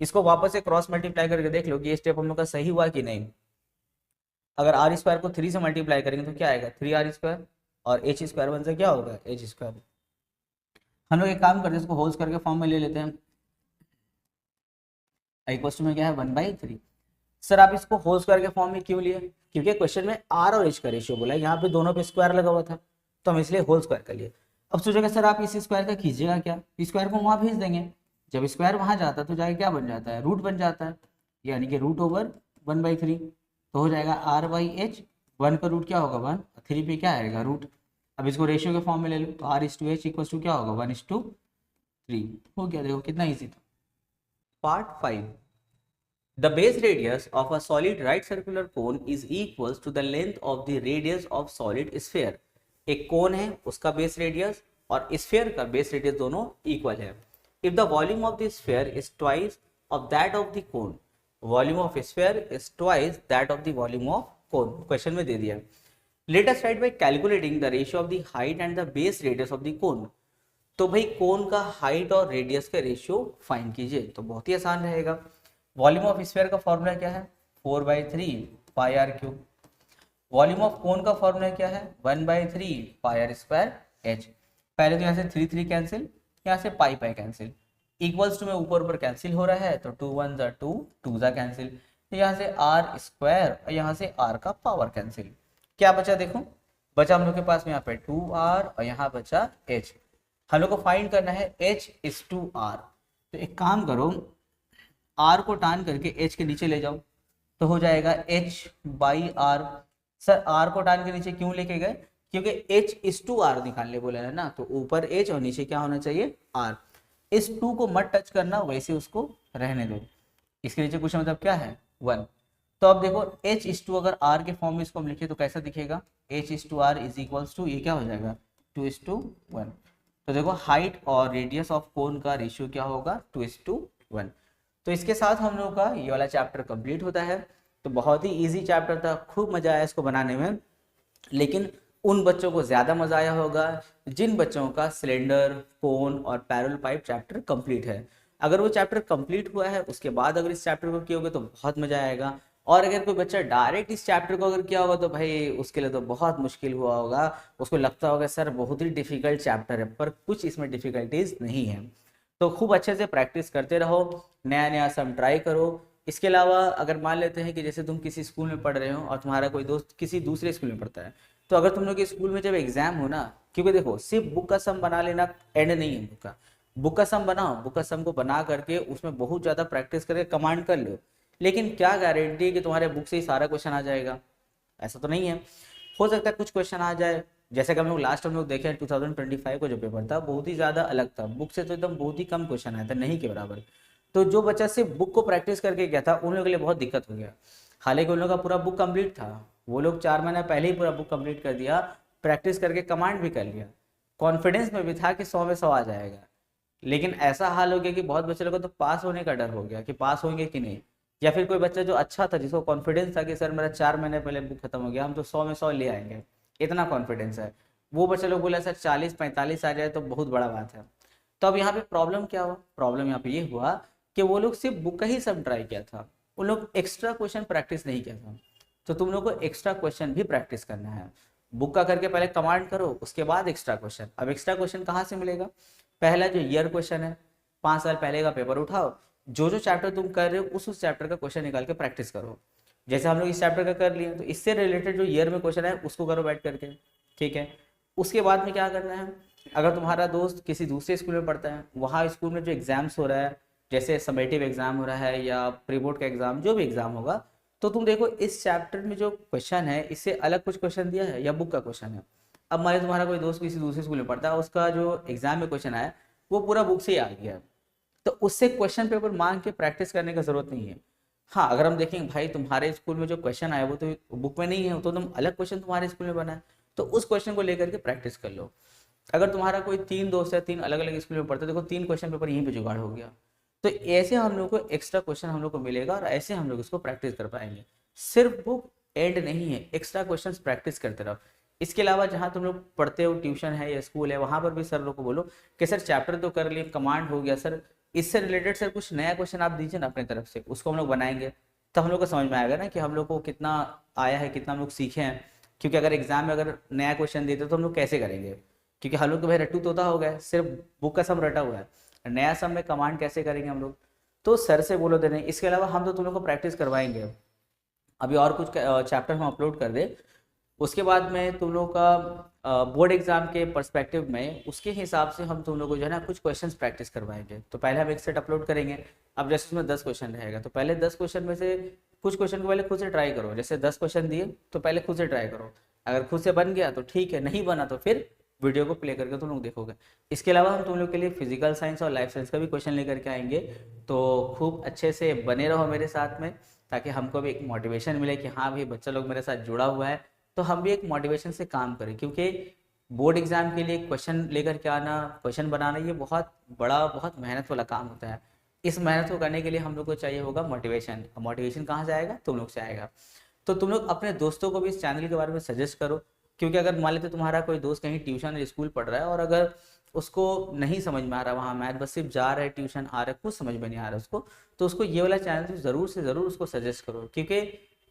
इसको वापस से क्रॉस मल्टीप्लाई करके देख लो कि ये स्टेप हम लोग का सही हुआ कि नहीं। अगर आर स्क्वायर को 3 से मल्टीप्लाई करेंगे तो क्या आएगा 3r स्क्वायर, और एच स्क्वायर 1 से क्या होगा एच स्क्वायर। हम लोग एक काम करते हैं, इसको होल्स करके फॉर्म में ले लेते हैं। इक्वल्स टू में क्या है 1/3। सर आप इसको होल स्क्वायर के फॉर्म में क्यों लिए, क्योंकि क्वेश्चन में आर और एच का रेशियो बोला है, यहाँ पे दोनों पे स्क्वायर लगा हुआ था, तो हम इसलिए होल स्क्वायर कर लिए। अब सोचेगा सर आप इस स्क्वायर का कीजिएगा क्या, स्क्वायर को वहाँ भेज देंगे, जब स्क्वायर वहाँ जाता है तो जाके क्या बन जाता है रूट बन जाता है, यानी कि रूट ओवर 1/3। तो हो जाएगा आर बाई एच, 1 का रूट क्या होगा 1, 3 पे क्या आएगा रूट। अब इसको रेशियो के फॉर्म में ले लो, तो आर इस टू एच इक्वल टू क्या होगा 1:3 हो गया। देखो कितना ईजी था। Part 5, the base radius of a solid right circular cone is equals to the length of the radius of solid sphere। एक कोन है उसका बेस रेडियस और स्फीयर का बेस रेडियस दोनों इक्वल है। If the volume of the sphere is twice of that of the cone, volume of sphere is twice that of the volume of cone। Question में दे दिया। Let us write by calculating the ratio of the height and the base radius of the cone। तो भाई कोन का height और radius का ratio find कीजिए, तो बहुत ही आसान रहेगा। वॉल्यूम ऑफ स्फीयर का फॉर्मूला क्या है 4/3 pi r cube. Volume of cone का फॉर्मूला क्या है 1/3 पाई आर स्क्वायर एच। पहले तो यहाँ से 3 कैंसिल, यहाँ से पाई कैंसिल, इक्वल्स टू में ऊपर ऊपर कैंसिल हो रहा है, तो 2 1 जा 2, 2 जा कैंसिल, यहाँ से आर स्क्वायर और यहाँ से आर का पावर कैंसिल। क्या बचा देखो, बचा हम लोग के पास में यहाँ पे 2r और यहाँ बचा h। हम लोग को फाइंड करना है h is to r। तो एक काम करो r को टान करके h के नीचे ले जाओ, तो हो जाएगा h by r. Sir r को टान के नीचे क्यों लेके गए, क्योंकि h is to r निकालने बोला है ना, तो ऊपर h और नीचे क्या होना चाहिए r। इस 2 को मत टच करना, वैसे उसको रहने दो। इसके नीचे कुछ मतलब क्या है 1। तो अब देखो h is to अगर r के फॉर्म में इसको हम लिखे तो कैसा दिखेगा h is to r is equals to ये क्या हो जाएगा 2:1। तो देखो हाइट और रेडियस ऑफ कोन का रेशियो क्या होगा 2:1। तो इसके साथ हम लोग का ये वाला चैप्टर कंप्लीट होता है। तो बहुत ही इजी चैप्टर था, खूब मजा आया इसको बनाने में, लेकिन उन बच्चों को ज़्यादा मजा आया होगा जिन बच्चों का सिलेंडर, कोन और पैरेलल पाइप चैप्टर कंप्लीट है। अगर वो चैप्टर कंप्लीट हुआ है उसके बाद अगर इस चैप्टर को कियोगे तो बहुत मजा आएगा, और अगर कोई बच्चा डायरेक्ट इस चैप्टर को अगर किया होगा तो भाई उसके लिए तो बहुत मुश्किल हुआ होगा, उसको लगता होगा सर बहुत ही डिफिकल्ट चैप्टर है, पर कुछ इसमें डिफिकल्टीज नहीं है। तो खूब अच्छे से प्रैक्टिस करते रहो, नया नया सम ट्राई करो। इसके अलावा अगर मान लेते हैं कि जैसे तुम किसी स्कूल में पढ़ रहे हो और तुम्हारा कोई दोस्त किसी दूसरे स्कूल में पढ़ता है, तो अगर तुम लोग के स्कूल में जब एग्जाम हो ना, क्योंकि देखो सिर्फ बुक का सम बना लेना एंड नहीं है, बुक का सम बनाओ, बुक का सम को बना करके उसमें बहुत ज़्यादा प्रैक्टिस करके कमांड कर लो, लेकिन क्या गारंटी है कि तुम्हारे बुक से ही सारा क्वेश्चन आ जाएगा, ऐसा तो नहीं है। हो सकता है कुछ क्वेश्चन आ जाए, जैसे कि हम लोग लास्ट हम लोग देखे 2025 का जो पेपर था बहुत ही ज़्यादा अलग था, बुक से तो एकदम बहुत ही कम क्वेश्चन आया था, नहीं के बराबर। तो जो बच्चा सिर्फ बुक को प्रैक्टिस करके गया था उन लोगों के लिए बहुत दिक्कत हो गया। हालांकि उन लोगों का पूरा बुक कंप्लीट था, वो लोग 4 महीना पहले ही पूरा बुक कंप्लीट कर दिया, प्रैक्टिस करके कमांड भी कर लिया, कॉन्फिडेंस में भी था कि 100 में 100 आ जाएगा। लेकिन ऐसा हाल हो गया कि बहुत बच्चे लोगों को तो पास होने का डर हो गया कि पास होंगे कि नहीं, या फिर कोई बच्चा जो अच्छा था जिसको कॉन्फिडेंस था कि सर मेरा 4 महीने पहले बुक खत्म हो गया, हम तो 100 में 100 ले आएंगे, इतना कॉन्फिडेंस है, वो बच्चे लोग बोला सर 40-45 आ जाए तो बहुत बड़ा बात है। तो अब यहाँ पे प्रॉब्लम क्या हुआ, प्रॉब्लम यहाँ पे ये हुआ कि वो लोग सिर्फ बुक का ही सब ट्राई किया था, उन लोग एक्स्ट्रा क्वेश्चन प्रैक्टिस नहीं किया था। तो तुम लोग को एक्स्ट्रा क्वेश्चन भी प्रैक्टिस करना है, बुक का करके पहले कमांड करो, उसके बाद एक्स्ट्रा क्वेश्चन। अब एक्स्ट्रा क्वेश्चन कहाँ से मिलेगा, पहला जो ईयर क्वेश्चन है 5 साल पहले का पेपर उठाओ, जो चैप्टर तुम कर रहे हो उस चैप्टर का क्वेश्चन निकाल के प्रैक्टिस करो। जैसे हम लोग इस चैप्टर का कर लिए तो इससे रिलेटेड जो ईयर में क्वेश्चन है उसको करो बैठ करके, ठीक है। उसके बाद में क्या करना है, अगर तुम्हारा दोस्त किसी दूसरे स्कूल में पढ़ता है, वहाँ स्कूल में जो एग्जाम्स हो रहा है, जैसे समेटिव एग्जाम हो रहा है या प्री बोर्ड का एग्जाम, जो भी एग्जाम होगा, तो तुम देखो इस चैप्टर में जो क्वेश्चन है इससे अलग कुछ क्वेश्चन दिया है या बुक का क्वेश्चन है। अब मान लो तुम्हारा कोई दोस्त किसी दूसरे स्कूल में पढ़ता है, उसका जो एग्जाम में क्वेश्चन आया वो पूरा बुक से ही आ गया, तो उससे क्वेश्चन पेपर मांग के प्रैक्टिस करने का जरूरत नहीं है। हाँ, अगर हम देखेंगे भाई तुम्हारे स्कूल में जो क्वेश्चन आया वो तो बुक में नहीं है, तो तुम अलग क्वेश्चन तुम्हारे स्कूल में बना है, तो उस क्वेश्चन को लेकर के प्रैक्टिस कर लो। अगर तुम्हारा कोई 3 दोस्त है, 3 अलग अलग स्कूल में पढ़ते, देखो 3 क्वेश्चन पेपर यहीं पे जुगाड़ हो गया, तो ऐसे हम लोग को एक्स्ट्रा क्वेश्चन हम लोग को मिलेगा और ऐसे हम लोग इसको प्रैक्टिस कर पाएंगे। सिर्फ बुक एंड नहीं है, एक्स्ट्रा क्वेश्चंस प्रैक्टिस करते रहो। इसके अलावा जहाँ तुम लोग पढ़ते हो, ट्यूशन है या स्कूल है, वहाँ पर भी सर लोग को बोलो कि सर चैप्टर तो कर लिए, कमांड हो गया सर, इससे रिलेटेड सर कुछ नया क्वेश्चन आप दीजिए ना अपनी तरफ से, उसको हम लोग बनाएंगे। तब हम लोग को समझ में आएगा ना कि हम लोग को कितना आया है, कितना हम लोग सीखे हैं। क्योंकि अगर एग्जाम में अगर नया क्वेश्चन देते तो हम लोग कैसे करेंगे, क्योंकि हम लोग तो भाई रट्टू तोता हो गया, सिर्फ बुक का सब रटा हुआ है, नया सब में कमांड कैसे करेंगे हम लोग। तो सर से बोलो देने। इसके अलावा हम तो तुम लोग को प्रैक्टिस करवाएंगे। अभी और कुछ चैप्टर हम अपलोड कर दे, उसके बाद में तुम लोग का बोर्ड एग्जाम के पर्सपेक्टिव में उसके हिसाब से हम तुम लोग को जो है ना कुछ क्वेश्चंस प्रैक्टिस करवाएंगे। तो पहले हम एक सेट अपलोड करेंगे। अब जैसे उसमें 10 क्वेश्चन रहेगा, तो पहले 10 क्वेश्चन में से कुछ क्वेश्चन को पहले खुद से ट्राई करो। जैसे 10 क्वेश्चन दिए तो पहले खुद से ट्राई करो, अगर खुद से बन गया तो ठीक है, नहीं बना तो फिर वीडियो को प्ले करके तुम लोग देखोगे। इसके अलावा हम तुम लोग के लिए फिजिकल साइंस और लाइफ साइंस का भी क्वेश्चन लेकर के आएंगे। तो खूब अच्छे से बने रहो मेरे साथ में, ताकि हमको भी एक मोटिवेशन मिले कि हाँ भाई बच्चा लोग मेरे साथ जुड़ा हुआ है, तो हम भी एक मोटिवेशन से काम करें। क्योंकि बोर्ड एग्जाम के लिए क्वेश्चन लेकर के आना, क्वेश्चन बनाना, ये बहुत बड़ा, बहुत मेहनत वाला काम होता है। इस मेहनत को करने के लिए हम लोग को चाहिए होगा मोटिवेशन। मोटिवेशन कहाँ से आएगा? तुम लोग से आएगा। तो तुम लोग अपने दोस्तों को भी इस चैनल के बारे में सजेस्ट करो। क्योंकि अगर मान लेते तुम्हारा कोई दोस्त कहीं ट्यूशन या स्कूल पढ़ रहा है और अगर उसको नहीं समझ में आ रहा वहाँ मैथ, बस सिर्फ जा रहा है ट्यूशन, आ रहा है, कुछ समझ में नहीं आ रहा उसको, तो उसको ये वाला चैनल तो ज़रूर से ज़रूर उसको सजेस्ट करो। क्योंकि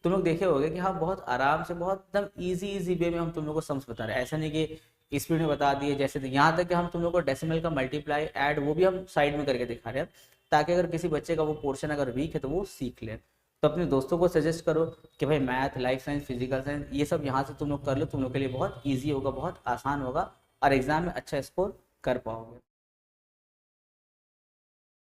तुम लोग देखे होगे कि हाँ बहुत आराम से, बहुत एकदम ईजी वे में हम तुम लोग को सम्स बता रहे हैं। ऐसा नहीं कि स्पीड में बता दिए, जैसे यहाँ तक कि हम तुम लोग को डेसिमल का मल्टीप्लाई ऐड वो भी हम साइड में करके दिखा रहे हैं, ताकि अगर किसी बच्चे का वो पोर्शन अगर वीक है तो वो सीख ले। तो अपने दोस्तों को सजेस्ट करो कि भाई math, life science, physical science, ये सब यहाँ से तुम लोग कर लो, तुम लोग के लिए बहुत ईजी होगा, बहुत आसान होगा और एग्जाम में अच्छा स्कोर कर पाओगे।